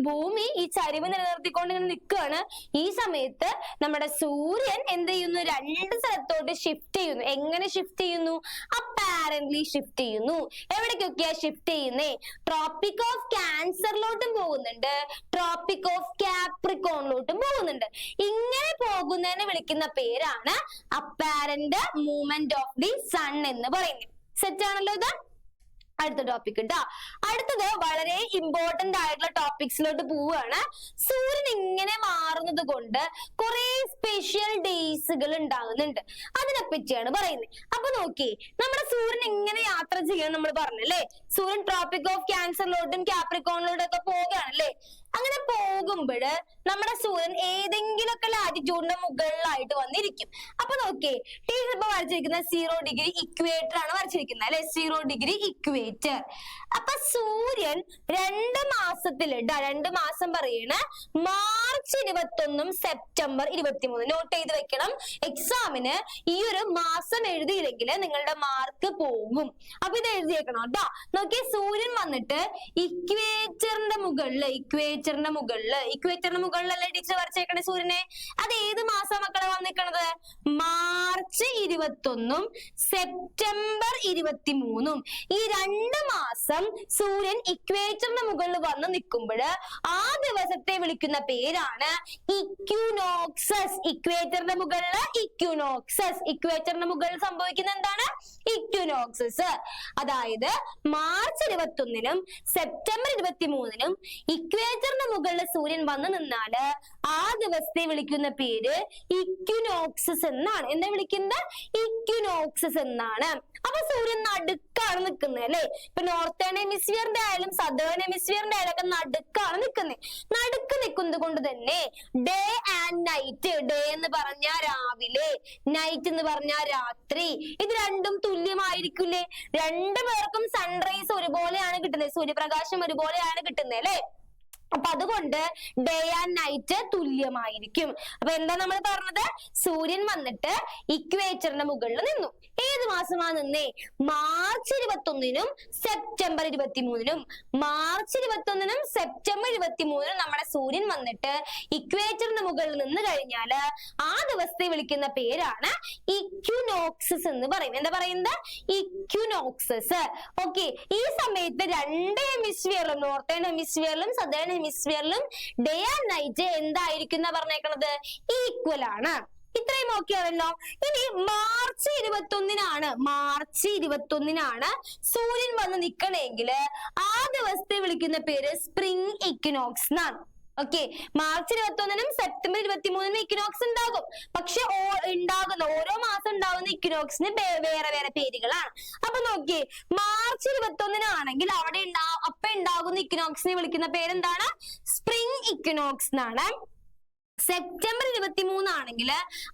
ഭൂമി ഈ ചരിവ് നിലനിർത്തിക്കൊണ്ട് ഇങ്ങനെ നിൽക്കുകയാണ്. ഈ സമയത്ത് നമ്മുടെ സൂര്യൻ എന്ത് ചെയ്യുന്നു? രണ്ട് സ്ഥലത്തോട്ട് ഷിഫ്റ്റ് ചെയ്യുന്നു. എങ്ങനെ ഷിഫ്റ്റ് ചെയ്യുന്നു? അപ്പാരന്റ്ലി ഷിഫ്റ്റ് ചെയ്യുന്നു. എവിടേക്കൊക്കെയാ ഷിഫ്റ്റ് ചെയ്യുന്നേ? ട്രോപ്പിക് ഓഫ് ക്യാൻസറിലോട്ടും പോകുന്നുണ്ട്, ട്രോപ്പിക് ഓഫ് കാപ്രിക്കോണിലോട്ടും പോകുന്നുണ്ട്. ഇങ്ങനെ പോകുന്നതിനെ വിളിക്കുന്ന പേരാണ് apparent movement of the sun എന്ന് പറയുന്നത്. സെറ്റ് ആണല്ലോ ഇത്? അടുത്ത ടോപ്പിക് കേട്ടോ. അടുത്തത് വളരെ ഇമ്പോർട്ടന്റ് ആയിട്ടുള്ള ടോപ്പിക്സിലോട്ട് പോവുകയാണ്. സൂര്യൻ ഇങ്ങനെ മാറുന്നത് കൊണ്ട് കുറെ സ്പെഷ്യൽ ഡേയ്സുകൾ ഉണ്ടാകുന്നുണ്ട്. അതിനെ പറ്റിയാണ് പറയുന്നത്. അപ്പൊ നോക്കി, നമ്മുടെ സൂര്യൻ ഇങ്ങനെ യാത്ര ചെയ്യാൻ നമ്മൾ പറഞ്ഞല്ലേ. സൂര്യൻ ട്രോപ്പിക് ഓഫ് ക്യാൻസറിലോട്ടും കാപ്രിക്കോണിലോട്ടും ഒക്കെ പോവുകയാണല്ലേ. അങ്ങനെ പോകുമ്പോഴ് നമ്മുടെ സൂര്യൻ ഏതെങ്കിലുമൊക്കെ ലാറ്റിറ്റ്യൂഡിന്റെ മുകളിലായിട്ട് വന്നിരിക്കും. അപ്പൊ നോക്കിയേ, ടീച്ചർ ഇപ്പൊ വരച്ചിരിക്കുന്ന 0 ഡിഗ്രി ഇക്വേറ്റർ ആണ് വരച്ചിരിക്കുന്നത് അല്ലെ. 0 ഡിഗ്രി ഇക്വേറ്റർ. അപ്പൊ സൂര്യൻ 2 മാസത്തിലുണ്ട്. 2 മാസം പറയണ മാർച്ച് 21 സെപ്റ്റംബർ 23. നോട്ട് ചെയ്ത് വെക്കണം. എക്സാമിന് ഈ ഒരു മാസം എഴുതിയില്ലെങ്കിൽ നിങ്ങളുടെ മാർക്ക് പോകും. അപ്പൊ ഇത് എഴുതിയേക്കണം കേട്ടോ. നോക്കിയേ, സൂര്യൻ വന്നിട്ട് ഇക്വേറ്ററിന്റെ മുകളിലല്ലേ ടീച്ചർ വരച്ചേക്കണേ സൂര്യനെ. അത് ഏത് മാസം മക്കളെ വന്നിരിക്കണത്? March 21 September 23. ഈ 2 മാസം സൂര്യൻ ഇക്വേറ്ററിന്റെ മുകളിൽ വന്ന് നിൽക്കുമ്പോൾ ആ ദിവസത്തെ വിളിക്കുന്ന പേരാണ് ഇക്വിനോക്സസ്. ഇക്വേറ്ററിന്റെ മുകളിൽ ഇക്വിനോക്സസ്. ഇക്വേറ്ററിന്റെ മുകളിൽ സംഭവിക്കുന്ന എന്താണ്? ഇക്വിനോക്സസ്. അതായത് മാർച്ച് 21 സെപ്റ്റംബർ 23 ഇക്വേറ്ററിന്റെ മുകളിൽ സൂര്യൻ വന്നു നിന്നാല് ആ ദിവസത്തെ വിളിക്കുന്ന പേര് ഇക്വിനോക്സസ് എന്നാണ്. എന്താ വിളിക്കുന്നത്? ഇക്വിനോക്സസ് എന്നാണ്. അപ്പൊ സൂര്യൻ നടുക്കാണ് നിൽക്കുന്നത് അല്ലെ. ഇപ്പൊ നോർത്തേൺ ഹെമിസ്ഫിയറിന്റെ ആയാലും സദേൺ ഹെമിസ്ഫിയറിന്റെ ആയാലും ഒക്കെ നടുക്കാണ് നിൽക്കുന്നത്. നടുക്ക് നിൽക്കുന്നത് കൊണ്ട് തന്നെ ഡേ ആൻഡ് നൈറ്റ്, ഡേ എന്ന് പറഞ്ഞാൽ രാവിലെ, നൈറ്റ് എന്ന് പറഞ്ഞാൽ രാത്രി, ഇത് രണ്ടും തുല്യമായിരിക്കില്ലേ? രണ്ടു പേർക്കും സൺറൈസ് ഒരുപോലെയാണ് കിട്ടുന്നത്, സൂര്യപ്രകാശം ഒരുപോലെയാണ് കിട്ടുന്നത് അല്ലെ. അപ്പൊ അതുകൊണ്ട് ഡേ ആൻഡ് നൈറ്റ് തുല്യമായിരിക്കും. അപ്പൊ എന്താ നമ്മൾ പറഞ്ഞത്? സൂര്യൻ വന്നിട്ട് ഇക്വേറ്ററിന്റെ മുകളിൽ നിന്നു. ഏത് മാസമാണ് നിന്നേ? March 21 September 23. മാർച്ച് 21 സെപ്റ്റംബർ 23 നമ്മുടെ സൂര്യൻ വന്നിട്ട് ഇക്വേറ്ററിന്റെ മുകളിൽ നിന്ന് കഴിഞ്ഞാല് ആ ദിവസത്തെ വിളിക്കുന്ന പേരാണ് ഇക്വിനോക്സസ് എന്ന് പറയും. എന്താ പറയുന്നത്? ഇക്വിനോക്സസ്. ഓക്കെ. ഈ സമയത്ത് 2 ഹെമിസ്ഫിയറിലും, നോർത്തേൺ ഹെമിസ്ഫിയറിലും സദേൺ ഹെമിസ്ഫിയറിലും ഡേ ആൻഡ് നൈറ്റ് എന്തായിരിക്കും എന്നാ പറഞ്ഞേക്കണത്? ഈക്വൽ ആണ്. ഇത്രയും ഓക്കെ ആണല്ലോ. ഇനി മാർച്ച് 21 സൂര്യൻ വന്ന് നിക്കണമെങ്കിൽ ആ ദിവസത്തെ വിളിക്കുന്ന പേര് സ്പ്രിംഗ് ഇക്വിനോക്സ് എന്നാണ്. ഓക്കെ. മാർച്ച് 21 സെപ്റ്റംബർ 23 ഇക്വിനോക്സ് ഉണ്ടാകും. പക്ഷെ ഓരോ മാസം ഉണ്ടാകുന്ന ഇക്വിനോക്സിന് വേറെ വേറെ പേരുകളാണ്. അപ്പൊ നോക്കിയേ, മാർച്ച് 21 ആണെങ്കിൽ അവിടെ അപ്പൊ ഉണ്ടാകുന്ന ഇക്വിനോക്സിനെ വിളിക്കുന്ന പേരെന്താണ്? സ്പ്രിംഗ് ഇക്വിനോക്സ് എന്നാണ്. സെപ്റ്റംബർ 23 ആണെങ്കിൽ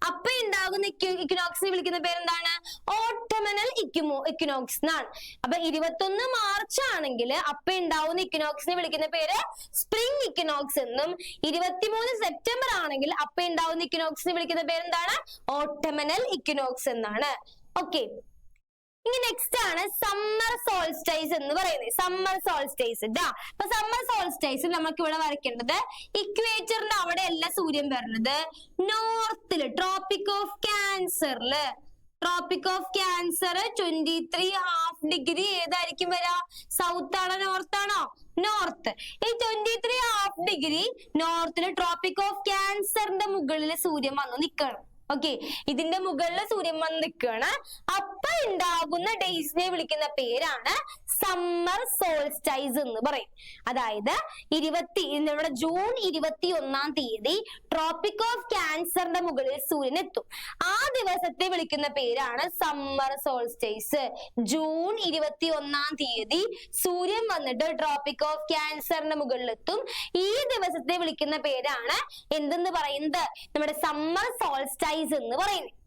അപ്പൊ ഉണ്ടാകുന്ന ഇക്വിനോക്സിനെ വിളിക്കുന്ന പേരെന്താണ്? ഓട്ടമനൽ ഇക്വിനോക്സ് എന്നാണ്. അപ്പൊ 21 മാർച്ച് ആണെങ്കിൽ അപ്പൊ ഉണ്ടാവുന്ന ഇക്വിനോക്സിനെ വിളിക്കുന്ന പേര് സ്പ്രിംഗ് ഇക്വിനോക്സ് എന്നും, 23 സെപ്റ്റംബർ ആണെങ്കിൽ അപ്പൊ ഉണ്ടാവുന്ന ഇക്വിനോക്സിനെ വിളിക്കുന്ന പേരെന്താണ്? ഓട്ടമനൽ ഇക്വിനോക്സ് എന്നാണ്. ഓക്കെ. ഇനി നെക്സ്റ്റ് ആണ് സമ്മർ സോൾസ്റ്റൈസ് എന്ന് പറയുന്നത്. സമ്മർ സോൾസ്റ്റൈസ് ഇതാ. അപ്പൊ സമ്മർ സോൾസ്റ്റൈസ് നമുക്ക് ഇവിടെ വരയ്ക്കേണ്ടത് ഇക്വേറ്ററിന്റെ അവിടെ അല്ല സൂര്യൻ വരുന്നത്, നോർത്തില് ട്രോപ്പിക് ഓഫ് ക്യാൻസറില്. ട്രോപ്പിക് ഓഫ് ക്യാൻസർ 23½ ഏതായിരിക്കും വരാ? സൗത്ത് ആണോ നോർത്ത് ആണോ? നോർത്ത്. ഈ 23½ നോർത്തില് ട്രോപ്പിക് ഓഫ് ക്യാൻസറിന്റെ മുകളിൽ സൂര്യൻ വന്ന് നിൽക്കണം. ഓക്കെ, ഇതിന്റെ മുകളിൽ സൂര്യൻ വന്ന് നിൽക്കുകയാണ്. അപ്പൊ ഉണ്ടാകുന്ന ഡേയ്സിനെ വിളിക്കുന്ന പേരാണ് സമ്മർ സോൾസ്റ്റൈസ് എന്ന് പറയും. അതായത് നമ്മുടെ ജൂൺ 21 ട്രോപ്പിക് ഓഫ് ക്യാൻസറിന്റെ മുകളിൽ സൂര്യൻ എത്തും. ആ ദിവസത്തെ വിളിക്കുന്ന പേരാണ് സമ്മർ സോൾസ്റ്റൈസ്. ജൂൺ 21 സൂര്യൻ വന്നിട്ട് ട്രോപ്പിക് ഓഫ് ക്യാൻസറിന്റെ മുകളിൽ എത്തും. ഈ ദിവസത്തെ വിളിക്കുന്ന പേരാണ് എന്തെന്ന് പറയുന്നത്? നമ്മുടെ സമ്മർ സോൾസ്റ്റൈസ് എന്ന് പറയുന്നത്.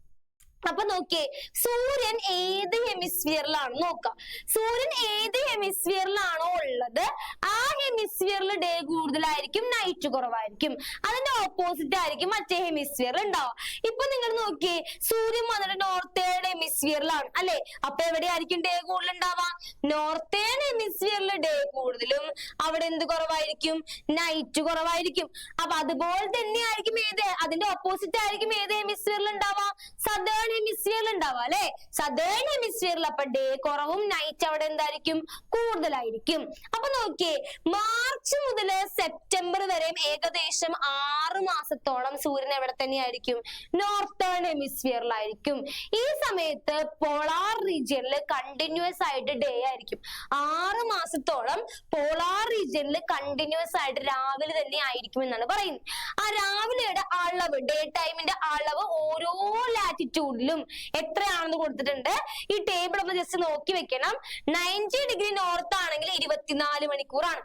അപ്പൊ നോക്കിയേ, സൂര്യൻ ഏത് ഹെമിസ്ഫിയറിലാണ് നോക്കാം. സൂര്യൻ ഏത് ഹെമിസ്ഫിയറിലാണോ ഉള്ളത് ആ ഹെമിസ്ഫിയറിൽ ഡേ കൂടുതലായിരിക്കും, നൈറ്റ് കുറവായിരിക്കും. അതിന്റെ ഓപ്പോസിറ്റ് ആയിരിക്കും മറ്റേ ഹെമിസ്ഫിയറിൽ ഉണ്ടാവുക. ഇപ്പൊ നിങ്ങൾ നോക്കിയേ, സൂര്യൻ വന്നിട്ട് നോർത്തേൺ ഹെമിസ്ഫിയറിലാണ് അല്ലെ? അപ്പൊ എവിടെയായിരിക്കും ഡേ കൂടുതൽ ഉണ്ടാവുക? നോർത്തേൺ ഹെമിസ്ഫിയറിൽ ഡേ കൂടുതലും അവിടെ എന്ത് കുറവായിരിക്കും? നൈറ്റ് കുറവായിരിക്കും. അപ്പൊ അതുപോലെ തന്നെ ആയിരിക്കും അതിന്റെ ഓപ്പോസിറ്റ് ആയിരിക്കും ഏത് ഹെമിസ്ഫിയറിൽ ഉണ്ടാവുക? സദേൺ ഹെമിസ്ഫിയറിൽ ഉണ്ടാവുക അല്ലെ? സദേൺ ഹെമിസ്ഫിയറിൽ അപ്പൊ ഡേ കുറവും നൈറ്റ് അവിടെ എന്തായിരിക്കും? കൂടുതലായിരിക്കും. അപ്പൊ നോക്കിയേ, മാർച്ച് മുതൽ സെപ്റ്റംബർ വരെ ഏകദേശം 6 മാസത്തോളം സൂര്യൻ എവിടെ തന്നെയായിരിക്കും? നോർത്തേൺ ഹെമിസ്ഫിയറിലായിരിക്കും. ഈ സമയത്ത് പോളാർ റീജിയനിൽ കണ്ടിന്യൂസ് ആയിട്ട് ഡേ ആയിരിക്കും. 6 മാസത്തോളം പോളാർ റീജിയനിൽ കണ്ടിന്യൂസ് ആയിട്ട് രാവിലെ തന്നെ ആയിരിക്കും എന്നാണ് പറയുന്നത്. ആ രാവിലെയുടെ അളവ്, ഡേ ടൈമിന്റെ അളവ് ഓരോ ലാറ്റിറ്റ്യൂഡിലും എത്രയാണെന്ന് കൊടുത്തിട്ടുണ്ട്. ഈ ടേബിൾ ഒന്ന് ജസ്റ്റ് നോക്കി വെക്കണം. 90° നോർത്ത് ആണെങ്കിൽ 24 മണിക്കൂറാണ്.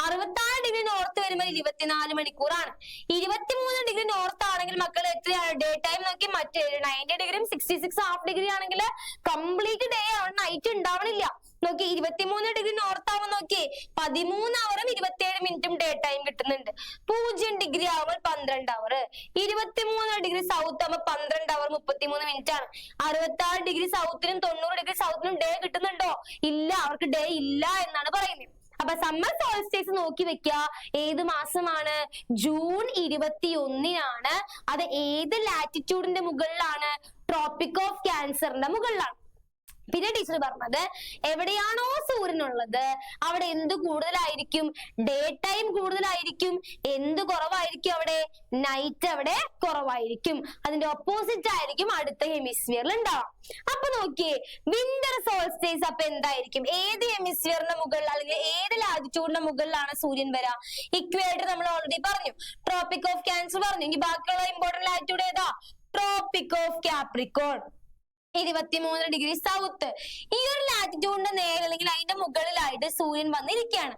66° നോർത്ത് വരുമ്പോൾ 24 മണിക്കൂറാണ്. 23° നോർത്ത് ആണെങ്കിൽ മക്കൾ എത്രയാണ് ഡേ ടൈം നോക്കി? മറ്റേ 90° 66½ ആണെങ്കിൽ കംപ്ലീറ്റ് ഡേ ആണ്, നൈറ്റ് ഉണ്ടാവണില്ല. നോക്കി, 23° നോർത്ത് ആവുമ്പോൾ നോക്കി 13 ഹവറും 27 മിനിറ്റും ഡേ ടൈം കിട്ടുന്നുണ്ട്. 0° ആവുമ്പോൾ 12 ഹവർ. 23° സൗത്ത് ആവുമ്പോൾ 12 ഹവർ 33 മിനിറ്റ് ആണ്. 66° സൗത്തിനും 90° സൗത്തിനും ഡേ കിട്ടുന്നുണ്ടോ? ഇല്ല, അവർക്ക് ഡേ ഇല്ല എന്നാണ് പറയുന്നത്. അപ്പൊ സമ്മർ സോൾസ്റ്റൈസ് നോക്കി വെക്കുക. ഏത് മാസമാണ്? ജൂൺ 21. അത് ഏത് ലാറ്റിറ്റ്യൂഡിന്റെ മുകളിലാണ്? ട്രോപ്പിക് ഓഫ് ക്യാൻസറിന്റെ മുകളിലാണ്. പിന്നെ ടീച്ചർ പറഞ്ഞത്, എവിടെയാണോ സൂര്യനുള്ളത് അവിടെ എന്ത് കൂടുതലായിരിക്കും? ഡേ ടൈം കൂടുതലായിരിക്കും. എന്ത് കുറവായിരിക്കും അവിടെ? നൈറ്റ് അവിടെ കുറവായിരിക്കും. അതിന്റെ ഓപ്പോസിറ്റ് ആയിരിക്കും അടുത്ത ഹെമിസ്ഫിയറിൽ ഉണ്ടാവാം. അപ്പൊ നോക്കിയേ, വിന്റർ സോൾസ്റ്റൈസ് അപ്പൊ എന്തായിരിക്കും? ഏത് ഹെമിസ്ഫിയറിന്റെ മുകളിൽ അല്ലെങ്കിൽ ഏത് ലാറ്റിറ്റ്യൂഡിന്റെ മുകളിലാണ് സൂര്യൻ വരാ? ഇക്വേറ്റർ നമ്മൾ ഓൾറെഡി പറഞ്ഞു, ട്രോപ്പിക് ഓഫ് ക്യാൻസർ പറഞ്ഞു. ഇനി ബാക്കിയുള്ള ഇമ്പോർട്ടന്റ് ലാറ്റിറ്റ്യൂഡ് ഏതാ? Tropic of Capricorn 23° south. ഈ ഒരു ലാറ്റിറ്റ്യൂഡിന്റെ നേരെ അല്ലെങ്കിൽ അതിന്റെ മുകളിലായിട്ട് സൂര്യൻ വന്നിരിക്കുകയാണ്.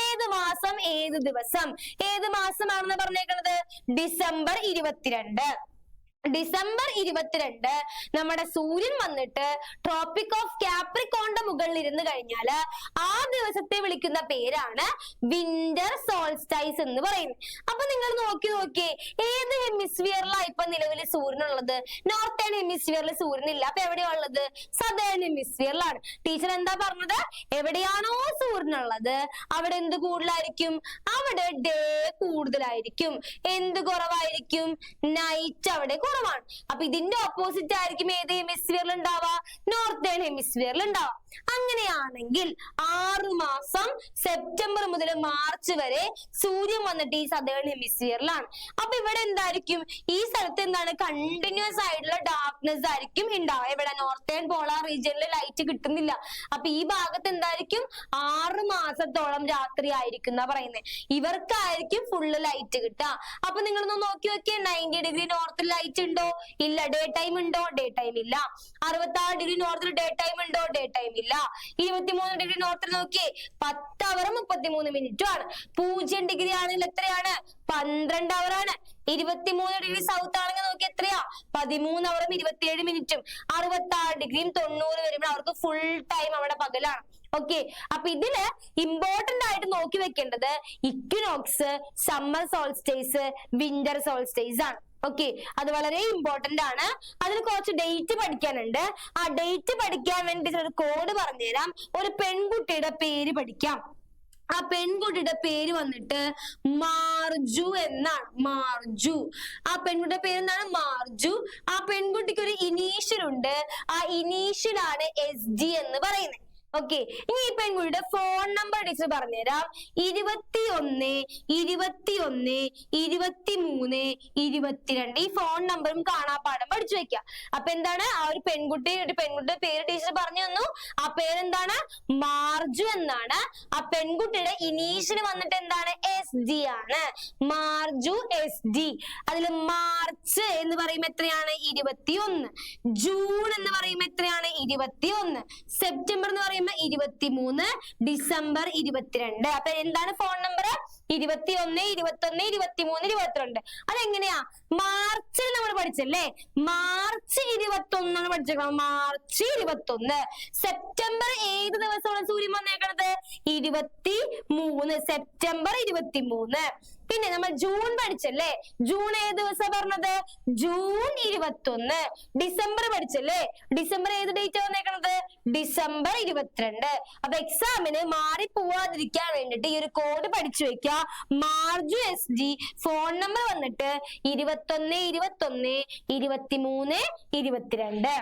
ഏത് മാസം ഏത് ദിവസം? ഏത് മാസമാണെന്ന് പറഞ്ഞേക്കുന്നത്? ഡിസംബർ 22. ഡിസംബർ 22 നമ്മുടെ സൂര്യൻ വന്നിട്ട് ട്രോപ്പിക് ഓഫ് കാപ്രിക്കോണിന്റെ മുകളിൽ ഇരുന്ന് കഴിഞ്ഞാൽ ആ ദിവസത്തെ വിളിക്കുന്ന പേരാണ് വിന്റർ സോൾസ്റ്റൈസ് എന്ന് പറയുന്നത്. അപ്പൊ നിങ്ങൾ നോക്കിയേ, ഏത് ഹെമിസ്ഫിയറിലാണ് ഇപ്പൊ നിലവിൽ സൂര്യനുള്ളത്? നോർത്തേൺ ഹെമിസ്ഫിയറിൽ സൂര്യൻ ഇല്ല. അപ്പൊ എവിടെയാ ഉള്ളത്? സദേൺ ഹെമിസ്ഫിയറിലാണ്. ടീച്ചർ എന്താ പറഞ്ഞത്? എവിടെയാണോ സൂര്യനുള്ളത് അവിടെ എന്ത് കൂടുതലായിരിക്കും? അവിടെ ഡേ കൂടുതലായിരിക്കും. എന്ത് കുറവായിരിക്കും? നൈറ്റ് അവിടെ കുറവാണ്. അപ്പൊ ഇതിന്റെ ഓപ്പോസിറ്റ് ആയിരിക്കും ഏത് ഹെമിസ്ഫിയറിൽ ഉണ്ടാവുക? നോർത്തേൺ ഹെമിസ്ഫിയറിൽ ഉണ്ടാവുക. അങ്ങനെയാണെങ്കിൽ 6 മാസം സെപ്റ്റംബർ മുതൽ മാർച്ച് വരെ സൂര്യൻ വന്നിട്ട് ഈ സദേൺ ഹെമിസ്ഫിയറിലാണ്. അപ്പൊ ഇവിടെ എന്തായിരിക്കും? ഈ സ്ഥലത്ത് എന്താണ്? കണ്ടിന്യൂസ് ആയിട്ടുള്ള ഡാർക്ക്നെസ് ആയിരിക്കും ഉണ്ടാവുക. ഇവിടെ നോർത്തേൺ പോളാർ റീജിയനിൽ ലൈറ്റ് കിട്ടുന്നില്ല. അപ്പൊ ഈ ഭാഗത്ത് എന്തായിരിക്കും? 6 മാസത്തോളം രാത്രി ആയിരിക്കും എന്നാ പറയുന്നത്. ഇവർക്കായിരിക്കും ഫുള്ള് ലൈറ്റ് കിട്ടുക. അപ്പൊ നിങ്ങളൊന്ന് നോക്കി നോക്കിയേ, 90° നോർത്തിൽ ലൈറ്റ് ഉണ്ടോ? ഇല്ല. ഡേ ടൈം ഉണ്ടോ? ഡേ ടൈം ഇല്ല. 66° നോർത്തിൽ ഡേ ടൈം ഉണ്ടോ? ഡേ ടൈം ഇല്ല. 23° നോർത്തിൽ നോക്കിയേ 10 ഹവർ 33 മിനിറ്റും ആണ്. 0° ആണെങ്കിൽ എത്രയാണ്? 12 ഹവർ ആണ്. 23° സൗത്ത് ആണെങ്കിൽ നോക്കി എത്രയാ? 13 ഹവറും 27 മിനിറ്റും. 66° 90 വരുമ്പോൾ അവർക്ക് ഫുൾ ടൈം അവിടെ പകലാണ്. ഓക്കെ, അപ്പൊ ഇതില് ഇമ്പോർട്ടന്റ് ആയിട്ട് നോക്കി വെക്കേണ്ടത് equinox, summer solstice, winter solstice ആണ്. ഓക്കെ, അത് വളരെ ഇമ്പോർട്ടന്റ് ആണ്. അതിൽ കുറച്ച് ഡേറ്റ് പഠിക്കാനുണ്ട്. ആ ഡേറ്റ് പഠിക്കാൻ വേണ്ടി ഒരു കോഡ് പറഞ്ഞുതരാം. ഒരു പെൺകുട്ടിയുടെ പേര് പഠിക്കാം. ആ പെൺകുട്ടിയുടെ പേര് വന്നിട്ട് മാർജു എന്നാണ്. മാർജു. ആ പെൺകുട്ടിയുടെ പേര് എന്താണ്? മാർജു. ആ പെൺകുട്ടിക്ക് ഒരു ഇനീഷ്യൽ ഉണ്ട്. കൊണ്ട് ആ ഇനീഷ്യൽ ആണ് SD എന്ന് പറയുന്നത്. ഓക്കെ, ഇനി ഈ പെൺകുട്ടിയുടെ ഫോൺ നമ്പർ ടീച്ചർ പറഞ്ഞുതരാം. 21 21 23 22. ഈ ഫോൺ നമ്പറും കാണാപ്പാഠം പഠിച്ചു വെക്കുക. അപ്പൊ എന്താണ് ആ ഒരു പെൺകുട്ടിയുടെ പേര് ടീച്ചർ പറഞ്ഞു തന്നു. ആ പേരെന്താണ്? മാർജു എന്നാണ്. ആ പെൺകുട്ടിയുടെ ഇനീഷ്യൽ വന്നിട്ട് എന്താണ്? SD ആണ്. മാർജു SD. അതിൽ മാർച്ച് എന്ന് പറയുമ്പോൾ എത്രയാണ്? 21. ജൂൺ എന്ന് പറയുമ്പോൾ എത്രയാണ്? 21. സെപ്റ്റംബർ എന്ന് പറയുമ്പോൾ 23. ഡിസംബർ 22. അപ്പൊ എന്താണ് ഫോൺ നമ്പർ? 21 21 23 22. അതെങ്ങനെയാ? മാർച്ചിൽ നമ്മൾ പഠിച്ചല്ലേ? മാർച്ച് 21 ആണ് പഠിച്ചേക്കണം. മാർച്ച് 21. സെപ്റ്റംബർ ഏത് ദിവസമാണ് സൂര്യൻ വന്നേക്കണത്? 23. സെപ്റ്റംബർ 23. പിന്നെ നമ്മൾ ജൂൺ പഠിച്ചല്ലേ? ജൂൺ ഏത് ദിവസം പറഞ്ഞത്? ജൂൺ 21. ഡിസംബർ പഠിച്ചല്ലേ? ഡിസംബർ ഏത് ഡേറ്റ് വന്നേക്കണത്? ഡിസംബർ 22. അപ്പൊ എക്സാമിന് മാറി പോവാതിരിക്കാൻ വേണ്ടിട്ട് ഈ ഒരു കോഡ് പഠിച്ചു വെക്കുക. മാർജു SD. ഫോൺ നമ്പർ വന്നിട്ട് 21 21 23 22.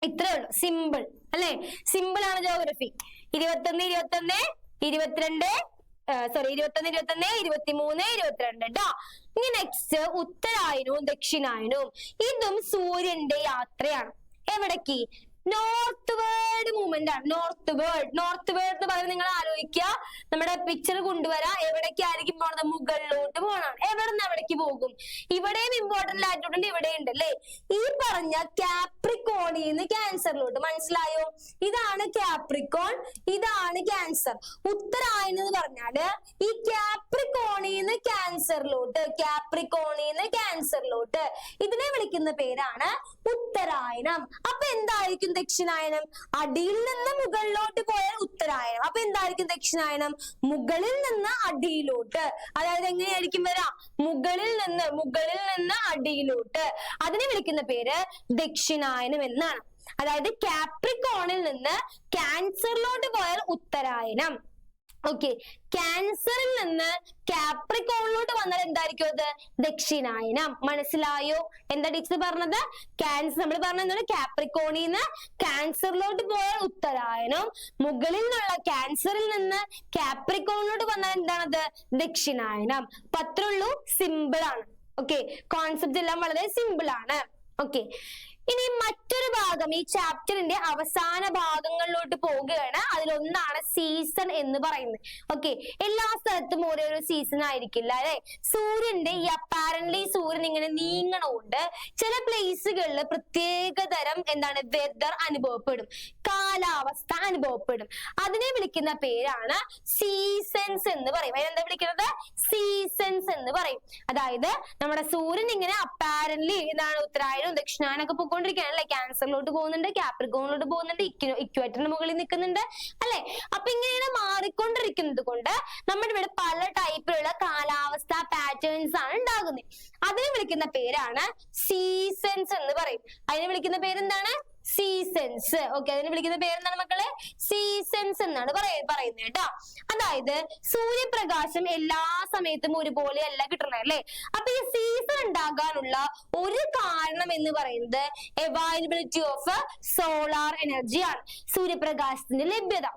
ഇത്രേ ഉള്ളൂ. സിമ്പിൾ അല്ലെ? സിമ്പിൾ ആണ് ജോഗ്രഫി. 21 21 22 21 21 23 22 ട്ടോ. ഇനി നെക്സ്റ്റ് ഉത്തരായനവും ദക്ഷിണായനവും. ഇതും സൂര്യന്റെ യാത്രയാണ്. എവിടേക്ക്? നോർത്ത് വേർഡ് മൂവ്മെന്റ് ആണ്. നോർത്ത് വേർഡ് എന്ന് പറയുന്നത് നിങ്ങൾ ആലോചിക്കുക. നമ്മുടെ പിക്ചർ കൊണ്ടുവരാം. എവിടേക്കായിരിക്കും പോണത്? മുകളിലോട്ട് പോകണം. എവിടെ നിന്ന് എവിടേക്ക് പോകും? ഇവിടെയും ഇമ്പോർട്ടന്റ് ആയിട്ടുണ്ട്, ഇവിടെ ഉണ്ടല്ലേ? ഈ പറഞ്ഞ ക്യാപ്രിക്കോണിന്ന് ക്യാൻസറിലോട്ട്. മനസ്സിലായോ? ഇതാണ് ക്യാപ്രിക്കോൺ, ഇതാണ് ക്യാൻസർ. ഉത്തരായനം എന്ന് പറഞ്ഞാല് ഈ ക്യാപ്രിക്കോണിന്ന് ക്യാൻസറിലോട്ട് ഇതിനെ വിളിക്കുന്ന പേരാണ് ഉത്തരായനം. അപ്പൊ എന്തായിരിക്കും ദക്ഷിണായനം? അടിയിൽ നിന്ന് മുകളിലോട്ട് പോയാൽ ഉത്തരായനം. അപ്പൊ എന്തായിരിക്കും ദക്ഷിണായനം? മുകളിൽ നിന്ന് അടിയിലോട്ട്. അതായത് എങ്ങനെയായിരിക്കും വരാം? മുകളിൽ നിന്ന് അടിയിലോട്ട്. അതിനെ വിളിക്കുന്ന പേര് ദക്ഷിണായനം എന്നാണ്. അതായത് ക്യാപ്രിക്കോണിൽ നിന്ന് ക്യാൻസറിലോട്ട് പോയാൽ ഉത്തരായനം. ഓക്കെ, ക്യാൻസറിൽ നിന്ന് ക്യാപ്രിക്കോണിലോട്ട് വന്നാൽ എന്തായിരിക്കും അത്? ദക്ഷിണായനം. മനസ്സിലായോ എന്താ ടീച്ചർ പറഞ്ഞത്? ക്യാൻസർ നമ്മൾ പറഞ്ഞത് ക്യാപ്രിക്കോണിന്ന് ക്യാൻസറിലോട്ട് പോയാൽ ഉത്തരായനം. മുകളിൽ നിന്നുള്ള ക്യാൻസറിൽ നിന്ന് ക്യാപ്രിക്കോണിലോട്ട് വന്നാൽ എന്താണത്? ദക്ഷിണായനം. പത്രമുള്ളൂ. സിമ്പിൾ ആണ്. ഓക്കെ, കോൺസെപ്റ്റ് എല്ലാം വളരെ സിമ്പിൾ ആണ്. ഓക്കെ, ഇനി മറ്റൊരു ഭാഗം ഈ ചാപ്റ്ററിന്റെ അവസാന ഭാഗങ്ങളിലോട്ട് പോവുകയാണ്. അതിലൊന്നാണ് സീസൺ എന്ന് പറയുന്നത്. ഓക്കെ, എല്ലാ സ്ഥലത്തും ഓരോ സീസൺ ആയിരിക്കില്ല അല്ലെ? സൂര്യന്റെ ഈ അപ്പാരന്റ്ലി സൂര്യൻ ഇങ്ങനെ നീങ്ങണോണ്ട് ചില പ്ലേസുകളിൽ പ്രത്യേകതരം എന്താണ് വെദർ അനുഭവപ്പെടും, കാലാവസ്ഥ അനുഭവപ്പെടും. അതിനെ വിളിക്കുന്ന പേരാണ് സീസൺസ് എന്ന് പറയും. അതിനെന്താ വിളിക്കുന്നത്? സീസൺസ് എന്ന് പറയും. അതായത് നമ്മുടെ സൂര്യൻ ഇങ്ങനെ അപ്പാരന്റ്ലി എന്താണ് ഉത്തരായനവും ദക്ഷിണായനം ഒക്കെ പോയിക്കൊണ്ടിരിക്കുകയാണ് അല്ലെ? ക്യാൻസറിലോട്ട് പോകുന്നുണ്ട്, ക്യാപ്രിക്കോണിലോട്ട് പോകുന്നുണ്ട്, ഇക്വേറ്ററിന് മുകളിൽ നിൽക്കുന്നുണ്ട് അല്ലെ? അപ്പൊ ഇങ്ങനെ മാറിക്കൊണ്ടിരിക്കുന്നത് കൊണ്ട് നമ്മുടെ ഇവിടെ പല ടൈപ്പിലുള്ള കാലാവസ്ഥ പാറ്റേൺസ് ആണ് ഉണ്ടാകുന്നത്. അതിനെ വിളിക്കുന്ന പേരാണ് സീസൺസ് എന്ന് പറയും. അതിനെ വിളിക്കുന്ന പേരെന്താണ്? സീസൺസ്. ഓക്കെ, അതിനെ വിളിക്കുന്ന പേരെന്താണ് മക്കളെ? സീസൺസ് എന്നാണ് പറയുന്നത് കേട്ടോ. അതായത് സൂര്യപ്രകാശം എല്ലാ സമയത്തും ഒരുപോലെ അല്ല കിട്ടണേ അല്ലെ? അപ്പൊ ഈ സീസൺ ഉണ്ടാകാനുള്ള ഒരു കാരണം എന്ന് പറയുന്നത് അവൈലബിലിറ്റി ഓഫ് സോളാർ എനർജി ആണ്. സൂര്യപ്രകാശത്തിന്റെ ലഭ്യത.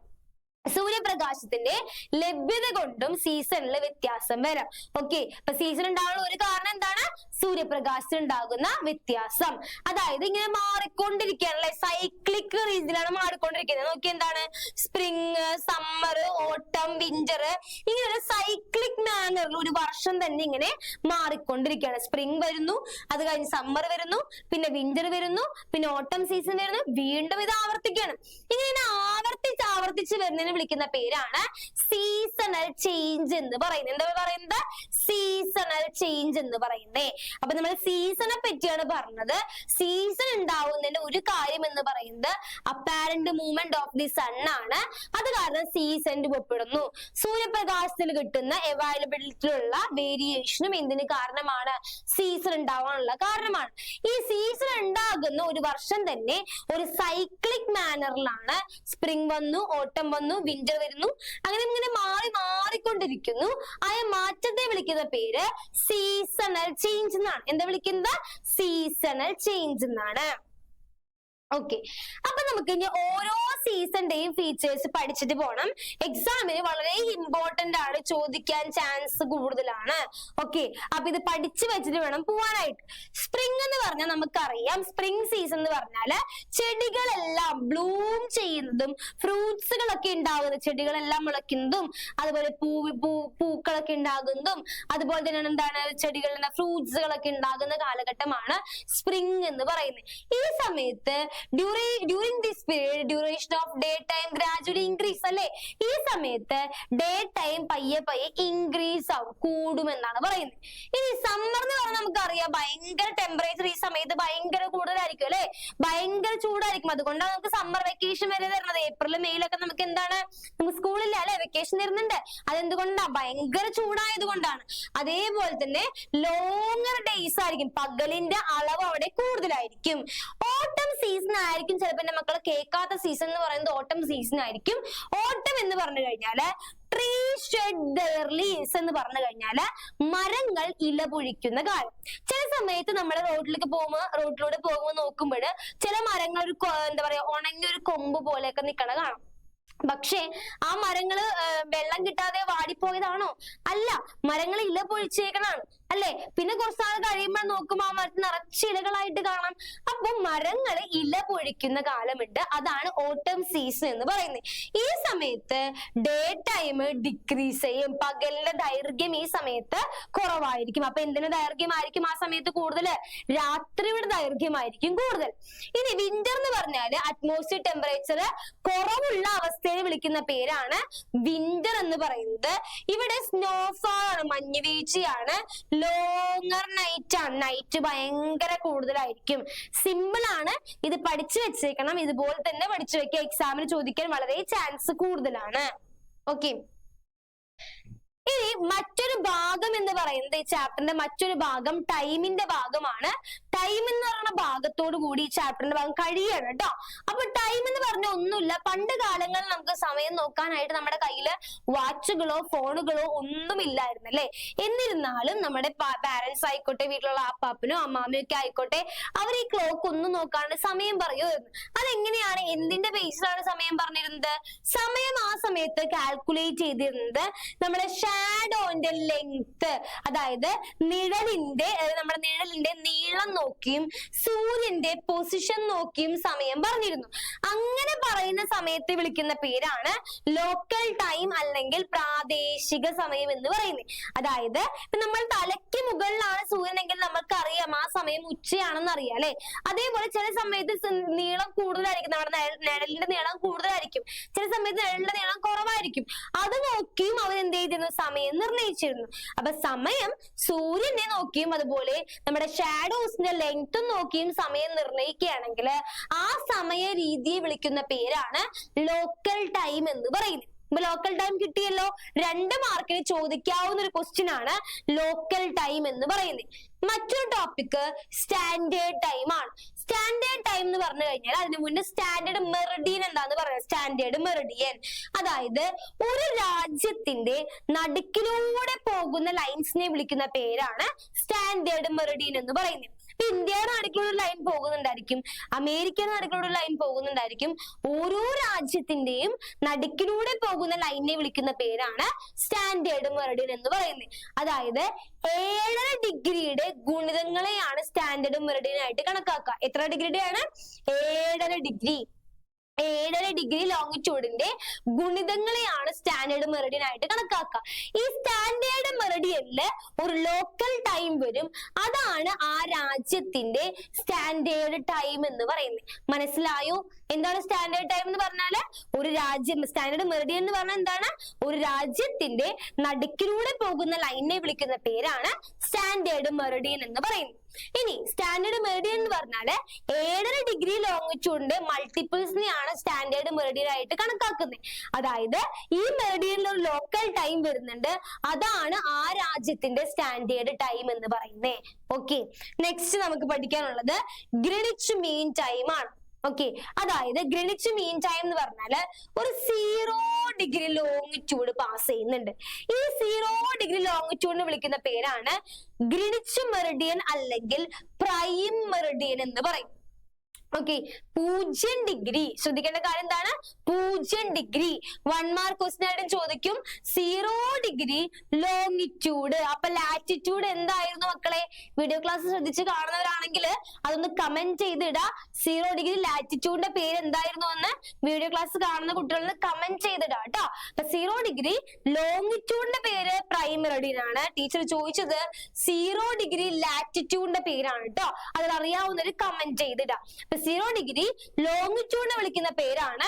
സൂര്യപ്രകാശത്തിന്റെ ലഭ്യത കൊണ്ടും സീസണിൽ വ്യത്യാസം വരാം. ഓക്കെ, അപ്പൊ സീസൺ ഉണ്ടാകാനുള്ള ഒരു കാരണം എന്താണ്? സൂര്യപ്രകാശം ഉണ്ടാകുന്ന വ്യത്യാസം. അതായത് ഇങ്ങനെ മാറിക്കൊണ്ടിരിക്കുകയാണല്ലേ? സൈക്ലിക് രീതിയിലാണ് മാറിക്കൊണ്ടിരിക്കുന്നത്. നോക്കി, എന്താണ്? സ്പ്രിങ്, സമ്മർ, ഓട്ടം, വിന്റർ, ഇങ്ങനെ ഒരു സൈക്ലിക് മാനറിൽ ഒരു വർഷം തന്നെ ഇങ്ങനെ മാറിക്കൊണ്ടിരിക്കുകയാണ്. സ്പ്രിങ് വരുന്നു, അത് കഴിഞ്ഞ് സമ്മർ വരുന്നു, പിന്നെ വിന്റർ വരുന്നു, പിന്നെ ഓട്ടം സീസൺ വരുന്നു, വീണ്ടും ഇത് ആവർത്തിക്കുകയാണ്. ഇങ്ങനെ ആവർത്തിച്ച് വരുന്നതിന് വിളിക്കുന്ന പേരാണ് സീസണൽ ചേഞ്ച് എന്ന് പറയുന്നത്. എന്താ പറയുന്നത്? സീസണൽ ചേഞ്ച് എന്ന് പറയുന്നേ. അപ്പൊ നമ്മൾ സീസണെ പറ്റിയാണ് പറഞ്ഞത്. സീസൺ ഉണ്ടാവുന്നതിന്റെ ഒരു കാര്യം എന്ന് പറയുന്നത് apparent movement of the sun ആണ്. അത് കാരണം സീസൺ രൂപപ്പെടുന്നു. സൂര്യപ്രകാശത്തിൽ കിട്ടുന്ന അവൈലബിലിറ്റിയിലുള്ള വേരിയേഷനും എന്തിന് കാരണമാണ്? സീസൺ ഉണ്ടാവാനുള്ള കാരണമാണ്. ഈ സീസൺ ഉണ്ടാകുന്ന ഒരു വർഷം തന്നെ ഒരു സൈക്ലിക് മാനറിലാണ്. സ്പ്രിംഗ് വന്നു, ഓട്ടം വന്നു, വിന്റർ വരുന്നു, അങ്ങനെ ഇങ്ങനെ മാറിക്കൊണ്ടിരിക്കുന്നു. ആ മാറ്റത്തെ വിളിക്കുന്ന പേര് സീസണൽ ചേഞ്ച് എന്നാണ്. എന്താ വിളിക്കുന്നത്? സീസണൽ ചേഞ്ച് എന്നാണ്. ഓക്കെ, അപ്പൊ നമുക്ക് ഇനി ഓരോ സീസണിന്റെയും ഫീച്ചേഴ്സ് പഠിച്ചിട്ട് പോകണം. എക്സാമിന് വളരെ ഇമ്പോർട്ടന്റ് ആണ്, ചോദിക്കാൻ ചാൻസ് കൂടുതലാണ്. ഓക്കെ, അപ്പൊ ഇത് പഠിച്ചു വെച്ചിട്ട് വേണം പോവാനായിട്ട്. സ്പ്രിംഗ് എന്ന് പറഞ്ഞാൽ നമുക്കറിയാം, സ്പ്രിംഗ് സീസൺ എന്ന് പറഞ്ഞാല് ചെടികളെല്ലാം ബ്ലൂം ചെയ്യുന്നതും ഫ്രൂട്ട്സുകളൊക്കെ ഉണ്ടാകുന്നത്, ചെടികളെല്ലാം മുളയ്ക്കുന്നതും അതുപോലെ പൂക്കളൊക്കെ ഉണ്ടാകുന്നതും അതുപോലെ തന്നെ എന്താണ് ചെടികളുടെ ഫ്രൂട്ട്സുകളൊക്കെ ഉണ്ടാകുന്ന കാലഘട്ടമാണ് സ്പ്രിംഗ് എന്ന് പറയുന്നത്. ഈ സമയത്ത് during this period duration of daytime gradually increase അല്ലെ, ഈ സമയത്ത് ഡേ ടൈം പയ്യെ ഇൻക്രീസ് ആവും, കൂടുമെന്നാണ് പറയുന്നത്. ഇനി സമ്മർ എന്ന് പറഞ്ഞാൽ നമുക്കറിയാം ഭയങ്കര ടെമ്പറേച്ചർ ഈ സമയത്ത് ഭയങ്കര കൂടുതലായിരിക്കും അല്ലെ, ഭയങ്കര ചൂടായിരിക്കും. അതുകൊണ്ടാണ് നമുക്ക് സമ്മർ വെക്കേഷൻ വരെ തരുന്നത്. ഏപ്രിൽ മെയിലൊക്കെ നമുക്ക് എന്താണ്, നമുക്ക് സ്കൂളില്ല അല്ലെ, വെക്കേഷൻ തരുന്നുണ്ട്. അതെന്തുകൊണ്ടാ, ഭയങ്കര ചൂടായത് കൊണ്ടാണ്. അതേപോലെ തന്നെ ലോങ്ങർ ഡേയ്സ് ആയിരിക്കും, പകലിന്റെ അളവ് അവിടെ കൂടുതലായിരിക്കും. ഓട്ടം സീസൺ ആയിരിക്കും ചിലപ്പോ എന്റെ മക്കൾ കേൾക്കാത്ത സീസൺ എന്ന് പറയുന്നത് ഓട്ടം സീസൺ ആയിരിക്കും. ഓട്ടം എന്ന് പറഞ്ഞു കഴിഞ്ഞാല് ട്രീ ഷെഡ് ദെയർ ലീവ്സ് എന്ന് പറഞ്ഞു കഴിഞ്ഞാല് മരങ്ങൾ ഇല പൊഴിക്കുന്ന കാലം. ചില സമയത്ത് നമ്മൾ റോഡിലൂടെ പോകുമ്പോൾ നോക്കുമ്പോൾ ചില മരങ്ങൾ ഒരു എന്താ പറയാ ഉണങ്ങിയ ഒരു കൊമ്പ് പോലെയൊക്കെ നിൽക്കണ കാണാം. പക്ഷേ ആ മരങ്ങള് വെള്ളം കിട്ടാതെ വാടിപ്പോയതാണോ? അല്ല, മരങ്ങൾ ഇല പൊഴിച്ചേക്കണാണ് അല്ലെ. പിന്നെ കുറച്ചാൾ കഴിയുമ്പോൾ നോക്കുമ്പോൾ ആ മരത്തിൽ നിറച്ച് ഇലകളായിട്ട് കാണാം. അപ്പൊ മരങ്ങൾ ഇല പൊഴിക്കുന്ന കാലമുണ്ട്, അതാണ് ഓട്ടം സീസൺ എന്ന് പറയുന്നത്. ഈ സമയത്ത് ഡേ ടൈം ഡിക്രീസ് ചെയ്യും, പകലിന്റെ ദൈർഘ്യം ഈ സമയത്ത് കുറവായിരിക്കും. അപ്പൊ എന്തിന്റെ ദൈർഘ്യമായിരിക്കും ആ സമയത്ത് കൂടുതൽ? രാത്രിയുടെ ദൈർഘ്യമായിരിക്കും കൂടുതൽ. ഇനി വിന്റർ എന്ന് പറഞ്ഞാല് അറ്റ്മോസ്ഫിയർ ടെമ്പറേച്ചർ കുറവുള്ള അവസ്ഥയെ വിളിക്കുന്ന പേരാണ് വിന്റർ എന്ന് പറയുന്നത്. ഇവിടെ സ്നോഫാൾ ആണ്, മഞ്ഞുവീഴ്ചയാണ്. ലോങ്ങർ നൈറ്റ് ആണ്, നൈറ്റ് ഭയങ്കര കൂടുതലായിരിക്കും. സിമ്പിൾ ആണ്, ഇത് പഠിച്ചു വെച്ചേക്കണം. ഇതുപോലെ തന്നെ പഠിച്ചു വെക്കുക, എക്സാമിന് ചോദിക്കാൻ വളരെ ചാൻസ് കൂടുതലാണ്. ഓക്കെ, ഇനി മറ്റൊരു ഭാഗം എന്ന് പറയുന്നത് ഈ ചാപ്റ്ററിന്റെ മറ്റൊരു ഭാഗം ടൈമിന്റെ ഭാഗമാണ്. ടൈം എന്ന് പറയുന്ന ഭാഗത്തോട് കൂടി ഈ ചാപ്റ്ററിന്റെ ഭാഗം കഴിയാണ് കേട്ടോ. അപ്പൊ ടൈം എന്ന് പറഞ്ഞ ഒന്നുമില്ല, പണ്ട് കാലങ്ങളിൽ നമുക്ക് സമയം നോക്കാനായിട്ട് നമ്മുടെ കയ്യില് വാച്ചുകളോ ഫോണുകളോ ഒന്നും ഇല്ലായിരുന്നു അല്ലെ. എന്നിരുന്നാലും നമ്മുടെ പാരന്റ്സ് ആയിക്കോട്ടെ, വീട്ടിലുള്ള അപ്പാപ്പനോ അമ്മാമ്മയോ ഒക്കെ ആയിക്കോട്ടെ, അവർ ഈ ക്ലോക്ക് ഒന്നും നോക്കാണ്ട് സമയം പറയുമായിരുന്നു. അതെങ്ങനെയാണ്, എന്തിന്റെ ബേസിലാണ് സമയം പറഞ്ഞിരുന്നത്? സമയം ആ സമയത്ത് കാൽക്കുലേറ്റ് ചെയ്തിരുന്നത് നമ്മുടെ ഷാഡോന്റെ ലെങ്ത്, അതായത് നമ്മുടെ നിഴലിന്റെ നീളം നോക്കിയും സൂര്യന്റെ പൊസിഷൻ നോക്കിയും സമയം പറഞ്ഞിരുന്നു. അങ്ങനെ പറയുന്ന സമയത്ത് വിളിക്കുന്ന പേരാണ് ലോക്കൽ ടൈം അല്ലെങ്കിൽ പ്രാദേശിക സമയം എന്ന് പറയുന്നത്. അതായത് നമ്മൾ തലയ്ക്ക് മുകളിലാണ് സൂര്യനെങ്കിൽ നമുക്ക് അറിയാം ആ സമയം ഉച്ചയാണെന്ന് അറിയാം അല്ലെ. അതേപോലെ ചില സമയത്ത് നീളം കൂടുതലായിരിക്കും, നമ്മുടെ നിഴലിന്റെ നീളം കൂടുതലായിരിക്കും, ചില സമയത്ത് നിഴലിന്റെ നീളം കുറവായിരിക്കും. അത് നോക്കിയും അവർ എന്ത് ചെയ്തിരുന്നു, സമയം നിർണയിച്ചിരുന്നു. അപ്പൊ സമയം സൂര്യനെ നോക്കിയും അതുപോലെ നമ്മുടെ ഷാഡോസിന്റെ ലെങ്ത്തും നോക്കിയും സമയം നിർണയിക്കുകയാണെങ്കിൽ ആ സമയ രീതിയെ വിളിക്കുന്ന പേരാണ് ലോക്കൽ ടൈം എന്ന് പറയുന്നത്. ലോക്കൽ ടൈം കിട്ടിയല്ലോ, 2 മാർക്കിന് ചോദിക്കാവുന്ന ഒരു ക്വസ്റ്റ്യൻ ആണ് ലോക്കൽ ടൈം എന്ന് പറയുന്നത്. മറ്റൊരു ടോപ്പിക് സ്റ്റാൻഡേർഡ് ടൈം ആണ്. സ്റ്റാൻഡേർഡ് ടൈം എന്ന് പറഞ്ഞു കഴിഞ്ഞാൽ അതിന് മുന്നേ സ്റ്റാൻഡേർഡ് മെറിഡിയൻ എന്താന്ന് പറയുന്നത്? സ്റ്റാൻഡേർഡ് മെറിഡിയൻ അതായത് ഒരു രാജ്യത്തിന്റെ നടുക്കിലൂടെ പോകുന്ന ലൈൻസിനെ വിളിക്കുന്ന പേരാണ് സ്റ്റാൻഡേർഡ് മെറിഡിയൻ എന്ന് പറയുന്നത്. ഇന്ത്യയുടെ നടുക്കിലൂടെ ലൈൻ പോകുന്നുണ്ടായിരിക്കും, അമേരിക്കയുടെ നടുക്കിലൂടെ ലൈൻ പോകുന്നുണ്ടായിരിക്കും. ഓരോ രാജ്യത്തിന്റെയും നടുക്കിലൂടെ പോകുന്ന ലൈനിനെ വിളിക്കുന്ന പേരാണ് സ്റ്റാൻഡേർഡ് മെറിഡിയൻ എന്ന് പറയുന്നത്. അതായത് 7.5 ഡിഗ്രിയുടെ ഗുണിതങ്ങളെയാണ് സ്റ്റാൻഡേർഡ് മെറിഡിയൻ ആയിട്ട് കണക്കാക്കുക. എത്ര ഡിഗ്രിയുടെയാണ്? 7.5 ഡിഗ്രി. 7.5 ഡിഗ്രി ലോങ്ങിറ്റ്യൂഡിന്റെ ഗുണിതങ്ങളെയാണ് സ്റ്റാൻഡേർഡ് മെറിഡിയൻ ആയിട്ട് കണക്കാക്കുക. ഈ സ്റ്റാൻഡേർഡ് മെറിഡിയനില് ഒരു ലോക്കൽ ടൈം വരും, അതാണ് ആ രാജ്യത്തിന്റെ സ്റ്റാൻഡേർഡ് ടൈം എന്ന് പറയുന്നത്. മനസ്സിലായോ? എന്താണ് സ്റ്റാൻഡേർഡ് ടൈം എന്ന് പറഞ്ഞാല്? ഒരു രാജ്യം, സ്റ്റാൻഡേർഡ് മെറിഡിയൻ എന്ന് പറഞ്ഞാൽ എന്താണ്? ഒരു രാജ്യത്തിന്റെ നടുക്കിലൂടെ പോകുന്ന ലൈനിനെ വിളിക്കുന്ന പേരാണ് സ്റ്റാൻഡേർഡ് മെറിഡിയൻ എന്ന് പറയുന്നത്. ഇനി സ്റ്റാൻഡേർഡ് മെറിഡിയൻ എന്ന് പറഞ്ഞാല് 7.5 ഡിഗ്രി ലോങ്ങിറ്റ്യൂഡിന്റെ മൾട്ടിപ്പിൾസിനെയാണ് സ്റ്റാൻഡേർഡ് മെറിഡിയൻ ആയിട്ട് കണക്കാക്കുന്നത്. അതായത് ഈ മെറിഡിയനിൽ ഒരു ലോക്കൽ ടൈം വരുന്നുണ്ട്, അതാണ് ആ രാജ്യത്തിന്റെ സ്റ്റാൻഡേർഡ് ടൈം എന്ന് പറയുന്നത്. ഓക്കെ, നെക്സ്റ്റ് നമുക്ക് പഠിക്കാനുള്ളത് ഗ്രീനിച്ച് മീൻ ടൈം ആണ്. ഓക്കെ, അതായത് ഗ്രീനിച്ച് മീൻ ടൈം എന്ന് പറഞ്ഞാല് ഒരു 0 ഡിഗ്രി ലോങ്ങിറ്റ്യൂഡ് പാസ് ചെയ്യുന്നുണ്ട്. ഈ 0 ഡിഗ്രി ലോങ്ങിറ്റ്യൂഡിനെ വിളിക്കുന്ന പേരാണ് ഗ്രീനിച്ച് മെറിഡിയൻ അല്ലെങ്കിൽ പ്രൈം മെറിഡിയൻ എന്ന് പറയും. Okay, 0 degree. ശ്രദ്ധിക്കേണ്ട കാര്യം എന്താണ്? 0 ഡിഗ്രി. 1 മാർക്ക് ക്വസ്റ്റ്യൻ ആയിട്ടും ചോദിക്കും. 0 ഡിഗ്രി ലോങ്ങിറ്റ്യൂഡ്. അപ്പൊ ലാറ്റിറ്റ്യൂഡ് എന്തായിരുന്നു മക്കളെ? വീഡിയോ ക്ലാസ് ശ്രദ്ധിച്ച് കാണുന്നവരാണെങ്കിൽ അതൊന്ന് കമന്റ് ചെയ്തിടാ. 0 ഡിഗ്രി ലാറ്റിറ്റ്യൂഡിന്റെ പേര് എന്തായിരുന്നു എന്ന് വീഡിയോ ക്ലാസ് കാണുന്ന കുട്ടികളൊന്ന് കമന്റ് ചെയ്തിടാ കേട്ടോ. അപ്പൊ 0 ഡിഗ്രി ലോങ്ങിറ്റ്യൂഡിന്റെ പേര് പ്രൈം മെറിഡിയൻ ആണ്. ടീച്ചർ ചോദിച്ചത് 0 ഡിഗ്രി ലാറ്റിറ്റ്യൂഡിന്റെ പേരാണ് കേട്ടോ. അതിൽ അറിയാവുന്നവര് കമന്റ് ചെയ്തിടാ. 0 ഡിഗ്രി ലോങ്ങിറ്റ്യൂഡിനെ വിളിക്കുന്ന പേരാണ്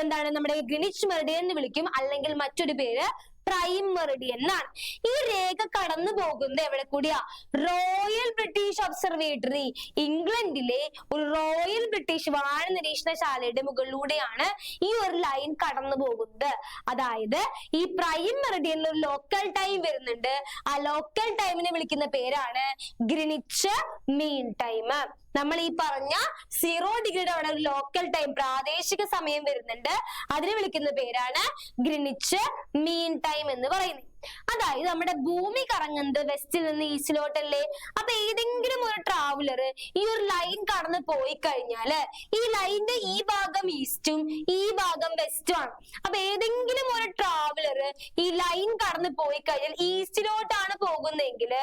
എന്താണ്? നമ്മുടെ ഗ്രീനിച്ച് മെറിഡിയൻ എന്ന് വിളിക്കും, അല്ലെങ്കിൽ മറ്റൊരു പേര് പ്രൈം മെറിഡിയൻ എന്നാണ്. ഈ രേഖ കടന്നു പോകുന്നത് എവിടെ കൂടിയാ? റോയൽ ബ്രിട്ടീഷ് ഒബ്സർവേറ്ററി, ഇംഗ്ലണ്ടിലെ ഒരു റോയൽ ബ്രിട്ടീഷ് വാന നിരീക്ഷണശാലയുടെ മുകളിലൂടെയാണ് ഈ ഒരു ലൈൻ കടന്നു പോകുന്നത്. അതായത് ഈ പ്രൈം മെറിഡിയനിൽ ഒരു ലോക്കൽ ടൈം വരുന്നുണ്ട്. ആ ലോക്കൽ ടൈമിനെ വിളിക്കുന്ന പേരാണ് ഗ്രീനിച്ച് മീൻ ടൈം. നമ്മൾ ഈ പറഞ്ഞ 0 ഡിഗ്രിയുടെ അവിടെ ഒരു ലോക്കൽ ടൈം, പ്രാദേശിക സമയം വരുന്നുണ്ട്. അതിനെ വിളിക്കുന്ന പേരാണ് ഗ്രീനിച്ച് മീൻ ടൈം എന്ന് പറയുന്നത്. അതായത് നമ്മുടെ ഭൂമി കറങ്ങുന്നത് വെസ്റ്റിൽ നിന്ന് ഈസ്റ്റിലോട്ടല്ലേ. അപ്പൊ ഏതെങ്കിലും ഒരു ട്രാവലർ ഈ ഒരു ലൈൻ കടന്ന് പോയി കഴിഞ്ഞാല് ഈ ലൈനിന്റെ ഈ ഭാഗം ഈസ്റ്റും ഈ ഭാഗം വെസ്റ്റും ആണ്. അപ്പൊ ഏതെങ്കിലും ഒരു ട്രാവലർ ഈ ലൈൻ കടന്ന് പോയി കഴിഞ്ഞാൽ ഈസ്റ്റിലോട്ടാണ് പോകുന്നതെങ്കിൽ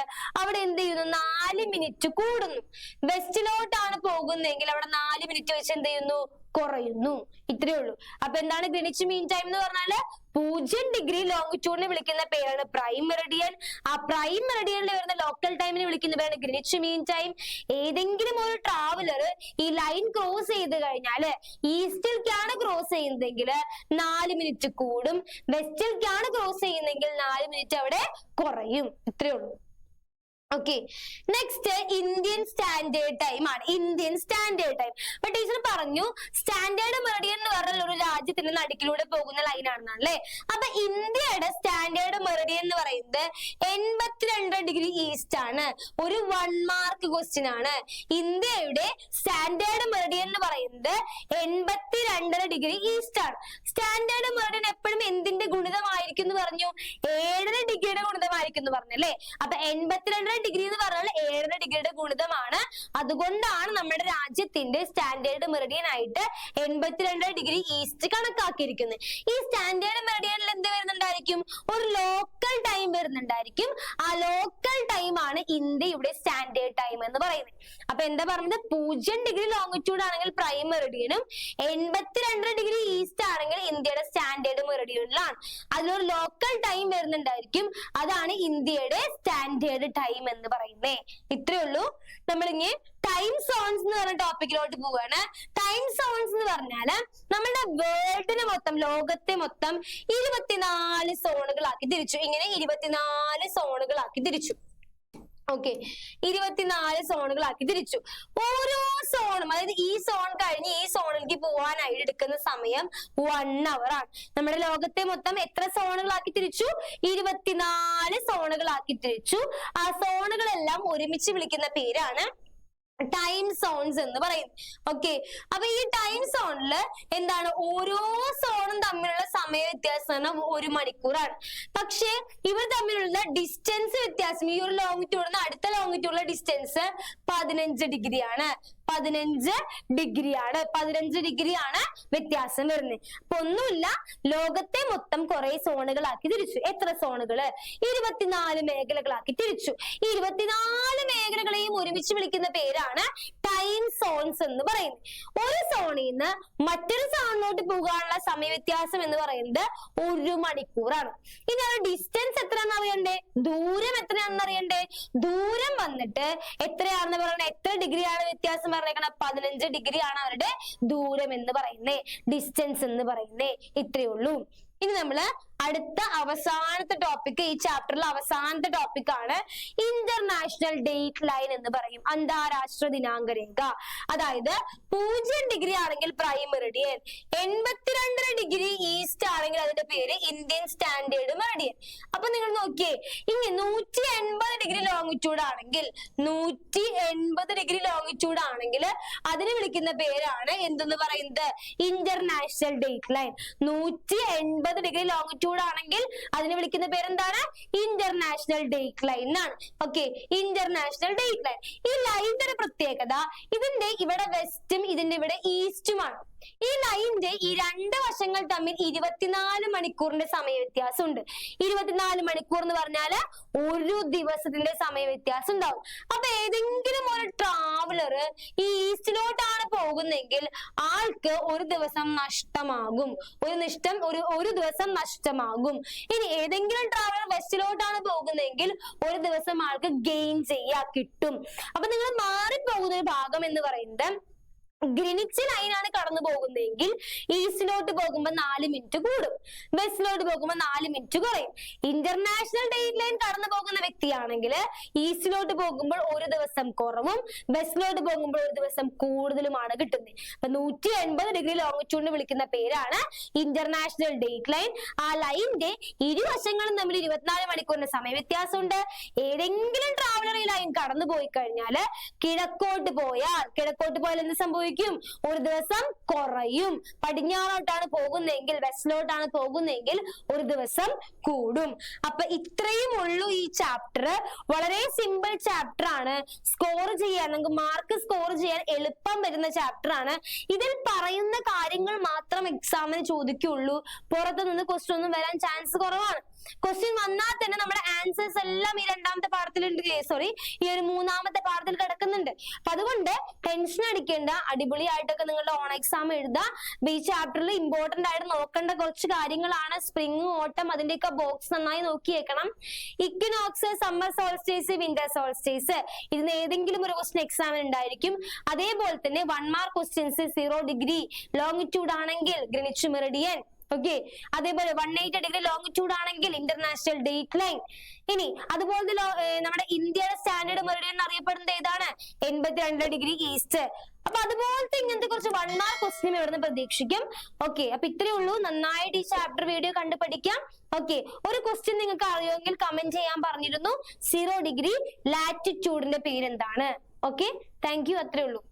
അവിടെ എന്ത് ചെയ്യുന്നു? 4 മിനിറ്റ് കൂടുന്നു. വെസ്റ്റിലോട്ടാണ് പോകുന്നതെങ്കിൽ അവിടെ 4 മിനിറ്റ് വെച്ച് എന്ത് ചെയ്യുന്നു? കുറയുന്നു. ഇത്രയേ ഉള്ളൂ. അപ്പൊ എന്താണ് ഗ്രീനിച്ച് മീൻ ടൈം എന്ന് പറഞ്ഞാല്? 0 ഡിഗ്രി ലോങ്ങിറ്റ്യൂഡിനെ വിളിക്കുന്ന പേരാണ് പ്രൈം മെറിഡിയൻ. ആ പ്രൈം മെറിഡിയനിൽ വരുന്ന ലോക്കൽ ടൈമിനെ വിളിക്കുന്ന പേരാണ് ഗ്രീനിച്ച് മീൻ ടൈം. ഏതെങ്കിലും ഒരു ട്രാവലർ ഈ ലൈൻ ക്രോസ് ചെയ്ത് കഴിഞ്ഞാല് ഈസ്റ്റിലേക്കാണ് ക്രോസ് ചെയ്യുന്നതെങ്കിൽ 4 മിനിറ്റ് കൂടും. വെസ്റ്റിലേക്കാണ് ക്രോസ് ചെയ്യുന്നതെങ്കിൽ 4 മിനിറ്റ് അവിടെ കുറയും. ഇത്രയേ ഉള്ളൂ. Okay, next Indian standard time ആണ്. Indian standard time. അപ്പൊ ടീച്ചർ പറഞ്ഞു സ്റ്റാൻഡേർഡ് മെറിഡിയൻ എന്ന് പറഞ്ഞാൽ ഒരു രാജ്യത്തിന്റെ നടുക്കിലൂടെ പോകുന്ന ലൈൻ ആണെന്നാണ് അല്ലെ. അപ്പൊ ഇന്ത്യയുടെ സ്റ്റാൻഡേർഡ് മെറിഡിയൻ എന്ന് പറയുന്നത് 82 ഡിഗ്രി ഈസ്റ്റ് ആണ്. ഒരു 1 മാർക്ക് ക്വസ്റ്റ്യൻ ആണ്. ഇന്ത്യയുടെ സ്റ്റാൻഡേർഡ് മെറിഡിയൻ എന്ന് പറയുന്നത് 82 ഡിഗ്രി ഈസ്റ്റ് ആണ്. സ്റ്റാൻഡേർഡ് മെറിഡിയൻ എപ്പോഴും എന്തിന്റെ ഗുണിതമായിരിക്കും എന്ന് പറഞ്ഞു? 7 ഡിഗ്രിയുടെ ഗുണിതമായിരിക്കും എന്ന് പറഞ്ഞല്ലേ. അപ്പൊ 82 ഡിഗ്രി എന്ന് പറഞ്ഞാൽ 7 ഡിഗ്രിയുടെ ഗുണിതമാണ്. അതുകൊണ്ടാണ് നമ്മുടെ രാജ്യത്തിന്റെ സ്റ്റാൻഡേർഡ് മെറിഡിയൻ ആയിട്ട് 82 ഡിഗ്രി ഈസ്റ്റ് കണക്കാക്കിയിരിക്കുന്നത്. ഈ സ്റ്റാൻഡേർഡ് മെറിഡിയനിൽ എന്ത് വരുന്നുണ്ടായിരിക്കും? ഒരു ലോക്കൽ ടൈം വരുന്നുണ്ടായിരിക്കും. ആ ലോക്കൽ ടൈം ആണ് ഇന്ത്യയുടെ സ്റ്റാൻഡേർഡ് ടൈം എന്ന് പറയുന്നത്. അപ്പൊ എന്താ പറഞ്ഞത്? 0 ഡിഗ്രി ലോങ്ങിറ്റ്യൂഡ് ആണെങ്കിൽ പ്രൈം മെറിഡിയനും 82 ഡിഗ്രി ഈസ്റ്റ് ആണെങ്കിൽ ഇന്ത്യയുടെ സ്റ്റാൻഡേർഡ് മെറിഡിയനിലാണ്. അതിലൊരു ലോക്കൽ ടൈം വരുന്നുണ്ടായിരിക്കും. അതാണ് ഇന്ത്യയുടെ സ്റ്റാൻഡേർഡ് ടൈം എന്ന് പറയുന്നേ. ഇത്രേ ഉള്ളൂ. നമ്മളിങ്ങനെ ടൈം സോൺസ് എന്ന് പറഞ്ഞ ടോപ്പിക്കിലോട്ട് പോവാണ്. ടൈം സോൺസ് എന്ന് പറഞ്ഞാല് നമ്മുടെ വേൾഡിനെ മൊത്തം, ലോകത്തെ മൊത്തം 24 സോണുകളാക്കി തിരിച്ചു. ഇങ്ങനെ 24 സോണുകളാക്കി തിരിച്ചു. ഓക്കെ, 24 സോണുകളാക്കി തിരിച്ചു. ഓരോ സോണും, അതായത് ഈ സോൺ കഴിഞ്ഞ് ഈ സോണിലേക്ക് പോകാനായിട്ട് എടുക്കുന്ന സമയം 1 അവർ ആണ്. നമ്മുടെ ലോകത്തെ മൊത്തം എത്ര സോണുകളാക്കി തിരിച്ചു? 24 സോണുകളാക്കി തിരിച്ചു. ആ സോണുകളെല്ലാം ഒരുമിച്ച് വിളിക്കുന്ന പേരാണ് ടൈം സോൺസ് എന്ന് പറയും. ഓക്കെ, അപ്പൊ ഈ ടൈം സോണില് എന്താണ്? ഓരോ സോണും തമ്മിലുള്ള സമയ വ്യത്യാസം 1 മണിക്കൂറാണ്. പക്ഷെ ഇവർ തമ്മിലുള്ള ഡിസ്റ്റൻസ് വ്യത്യാസം, ഈ ഒരു ലോങ്ങിറ്റ്യൂഡിന് അടുത്ത ലോങ്ങിറ്റ്യൂഡിലെ ഡിസ്റ്റൻസ് 15 ഡിഗ്രിയാണ്. 15 ഡിഗ്രിയാണ് വ്യത്യാസം വരുന്നത്. അപ്പൊ ഒന്നുമില്ല, ലോകത്തെ മൊത്തം കുറെ സോണുകളാക്കി തിരിച്ചു. എത്ര സോണുകള്? 24 മേഖലകളാക്കി തിരിച്ചു. ഈ 24 മേഖലകളെയും ഒരുമിച്ച് വിളിക്കുന്ന പേരാണ് ടൈം സോൺസ് എന്ന് പറയുന്നത്. ഒരു സോണിൽ നിന്ന് മറ്റൊരു സോണിലോട്ട് പോകാനുള്ള സമയ വ്യത്യാസം എന്ന് പറയുന്നത് 1 മണിക്കൂറാണ്. ഇനി ആ ഡിസ്റ്റൻസ് എത്രയാണെന്ന് അറിയണ്ടേ? ദൂരം എത്രയാണെന്ന് അറിയണ്ടേ? ദൂരം വന്നിട്ട് എത്രയാണെന്ന് പറയണേ? എത്ര ഡിഗ്രിയാണ് വ്യത്യാസം പറഞ്ഞേക്കണം? 15 ഡിഗ്രിയാണ് അവരുടെ ദൂരം എന്ന് പറയുന്നേ, ഡിസ്റ്റൻസ് എന്ന് പറയുന്നേ. ഇത്രയേ ഉള്ളൂ. ഇനി നമ്മള് അടുത്ത അവസാനത്തെ ടോപ്പിക്, ഈ ചാപ്റ്ററിലെ അവസാനത്തെ ടോപ്പിക് ആണ് ഇന്റർനാഷണൽ ഡേറ്റ് ലൈൻ എന്ന് പറയും. അന്താരാഷ്ട്ര ദിനാങ്ക രേഖ. അതായത് 0 ഡിഗ്രി ആണെങ്കിൽ പ്രൈം മെറിഡിയൻ, 82 ഡിഗ്രി ഈസ്റ്റ് ആണെങ്കിൽ അതിന്റെ പേര് ഇന്ത്യൻ സ്റ്റാൻഡേർഡ് മെറിഡിയൻ. അപ്പൊ നിങ്ങൾ നോക്കിയേ, ഇങ്ങനെ 180 ഡിഗ്രി ലോങ്ങിറ്റ്യൂഡ് ആണെങ്കിൽ 180 ഡിഗ്രി ലോങ്ങിറ്റ്യൂഡ് ആണെങ്കിൽ അതിന് വിളിക്കുന്ന പേരാണ് എന്തെന്ന് പറയുന്നത്? International date line. 180 degree longitude longitude ആണെങ്കിൽ അതിനെ വിളിക്കുന്ന പേരെന്താണ്? ഇന്റർനാഷണൽ ഡേറ്റ് ലൈൻ എന്നാണ്. Okay, international date line. ഈ ലൈനിന്റെ ഒരു പ്രത്യേകത, ഇതിന്റെ ഇവിടെ വെസ്റ്റും ഇതിന്റെ ഇവിടെ ഈസ്റ്റുമാണ്. ഈ ലൈനിന്റെ ഈ രണ്ട് വശങ്ങൾ തമ്മിൽ 24 മണിക്കൂറിന്റെ സമയ വ്യത്യാസം ഉണ്ട്. 24 മണിക്കൂർ എന്ന് പറഞ്ഞാല് ഒരു ദിവസത്തിന്റെ സമയ വ്യത്യാസം ഉണ്ടാവും. അപ്പൊ ഏതെങ്കിലും ഒരു ട്രാവലർ ഈ ഈസ്റ്റിലോട്ടാണ് പോകുന്നതെങ്കിൽ ആൾക്ക് ഒരു ദിവസം നഷ്ടമാകും. ഒരു ദിവസം നഷ്ടമാകും. ഇനി ഏതെങ്കിലും ട്രാവലർ വെസ്റ്റിലോട്ടാണ് പോകുന്നതെങ്കിൽ ഒരു ദിവസം ആൾക്ക് ഗെയിൻ കിട്ടും. അപ്പൊ നിങ്ങൾ മാറിപ്പോകുന്ന ഒരു ഭാഗം എന്ന് പറയുന്നത് ഗ്രീനിച്ച് ലൈനാണ് കടന്നു പോകുന്നതെങ്കിൽ ഈസ്റ്റിലോട്ട് പോകുമ്പോൾ 4 മിനിറ്റ് കൂടും, വെസ്റ്റിലോട്ട് പോകുമ്പോൾ 4 മിനിറ്റ് കുറയും. ഇന്റർനാഷണൽ ഡേറ്റ് ലൈൻ കടന്നു പോകുന്ന വ്യക്തിയാണെങ്കിൽ ഈസ്റ്റിലോട്ട് പോകുമ്പോൾ ഒരു ദിവസം കുറവും വെസ്റ്റിലോട്ട് പോകുമ്പോൾ ഒരു ദിവസം കൂടുതലുമാണ് കിട്ടുന്നത്. അപ്പൊ 180 ഡിഗ്രി ലോങ്ങിറ്റ്യൂഡിന് വിളിക്കുന്ന പേരാണ് ഇന്റർനാഷണൽ ഡേറ്റ് ലൈൻ. ആ ലൈനിന്റെ ഇരുവശങ്ങളും തമ്മിൽ 24 മണിക്കൂറിന്റെ സമയ വ്യത്യാസമുണ്ട്. ഏതെങ്കിലും ട്രാവലർ ഈ ലൈൻ കടന്നു പോയി കഴിഞ്ഞാല് കിഴക്കോട്ട് പോയാൽ എന്ത് സംഭവിക്കും? ഒരു ദിവസം കുറയും. പടിഞ്ഞാറോട്ടാണ് പോകുന്നതെങ്കിൽ, വെസ്റ്റിലോട്ടാണ് പോകുന്നതെങ്കിൽ ഒരു ദിവസം കൂടും. അപ്പൊ ഇത്രയും ഉള്ളൂ ഈ ചാപ്റ്റർ. വളരെ സിമ്പിൾ ചാപ്റ്റർ ആണ്. സ്കോർ ചെയ്യാൻ, നമുക്ക് മാർക്ക് സ്കോർ ചെയ്യാൻ എളുപ്പം വരുന്ന ചാപ്റ്റർ ആണ്. ഇതിൽ പറയുന്ന കാര്യങ്ങൾ മാത്രം എക്സാമിന് ചോദിക്കുള്ളൂ. പുറത്തു നിന്ന് ക്വസ്റ്റ്യൻ ഒന്നും വരാൻ ചാൻസ് കുറവാണ്. ക്വസ്റ്റ്യൻ വന്നാൽ തന്നെ നമ്മുടെ ആൻസേഴ്സ് എല്ലാം ഈ രണ്ടാമത്തെ പാഠത്തിലുണ്ട്, ഈ ഒരു മൂന്നാമത്തെ പാഠത്തിൽ കിടക്കുന്നുണ്ട്. അപ്പൊ അതുകൊണ്ട് ടെൻഷൻ അടിക്കേണ്ട, അടിപൊളിയായിട്ടൊക്കെ നിങ്ങളുടെ ഓൺ എക്സാം എഴുതുക. ഈ ചാപ്റ്ററിൽ ഇമ്പോർട്ടന്റ് ആയിട്ട് നോക്കേണ്ട കുറച്ച് കാര്യങ്ങളാണ്. സ്പ്രിംഗ്, ഓട്ടം, അതിന്റെയൊക്കെ ബോക്സ് നന്നായി നോക്കിയേക്കണം. Equinox, summer solstice, winter solstice, ഇതിന് ഏതെങ്കിലും ഒരു ക്വസ്റ്റ്യൻ എക്സാമിന് ഉണ്ടായിരിക്കും. അതേപോലെ തന്നെ 1 മാർക്ക് ക്വസ്റ്റ്യൻസ് 0 ഡിഗ്രി ലോങ്ങിറ്റ്യൂഡ് ആണെങ്കിൽ ഗ്രീനിച്ച് മെറിഡിയൻ. ഓക്കെ, അതേപോലെ 180 ഡിഗ്രി ലോങ്ങിറ്റ്യൂഡ് ആണെങ്കിൽ ഇന്റർനാഷണൽ ഡേറ്റ് ലൈൻ. ഇനി അതുപോലെ നമ്മുടെ ഇന്ത്യയുടെ സ്റ്റാൻഡേർഡ് മെറിഡിയൻ അറിയപ്പെടുന്നത് ഏതാണ്? 82 ഡിഗ്രി ഈസ്റ്റ്. അപ്പൊ അതുപോലത്തെ ഇങ്ങനത്തെ കുറച്ച് 1 മാർക്ക് ക്വസ്റ്റ്യൻ ഇവിടുന്ന് പ്രതീക്ഷിക്കും. ഓക്കെ, അപ്പൊ ഇത്രയേ ഉള്ളൂ. നന്നായിട്ട് ഈ ചാപ്റ്റർ വീഡിയോ കണ്ടു പഠിക്കാം. ഓക്കെ, ഒരു ക്വസ്റ്റ്യൻ നിങ്ങൾക്ക് അറിയുമെങ്കിൽ കമന്റ് ചെയ്യാൻ പറഞ്ഞിരുന്നു. 0 ഡിഗ്രി ലാറ്റിറ്റ്യൂഡിന്റെ പേരെന്താണ്? Okay, thank you. അത്രേ ഉള്ളൂ.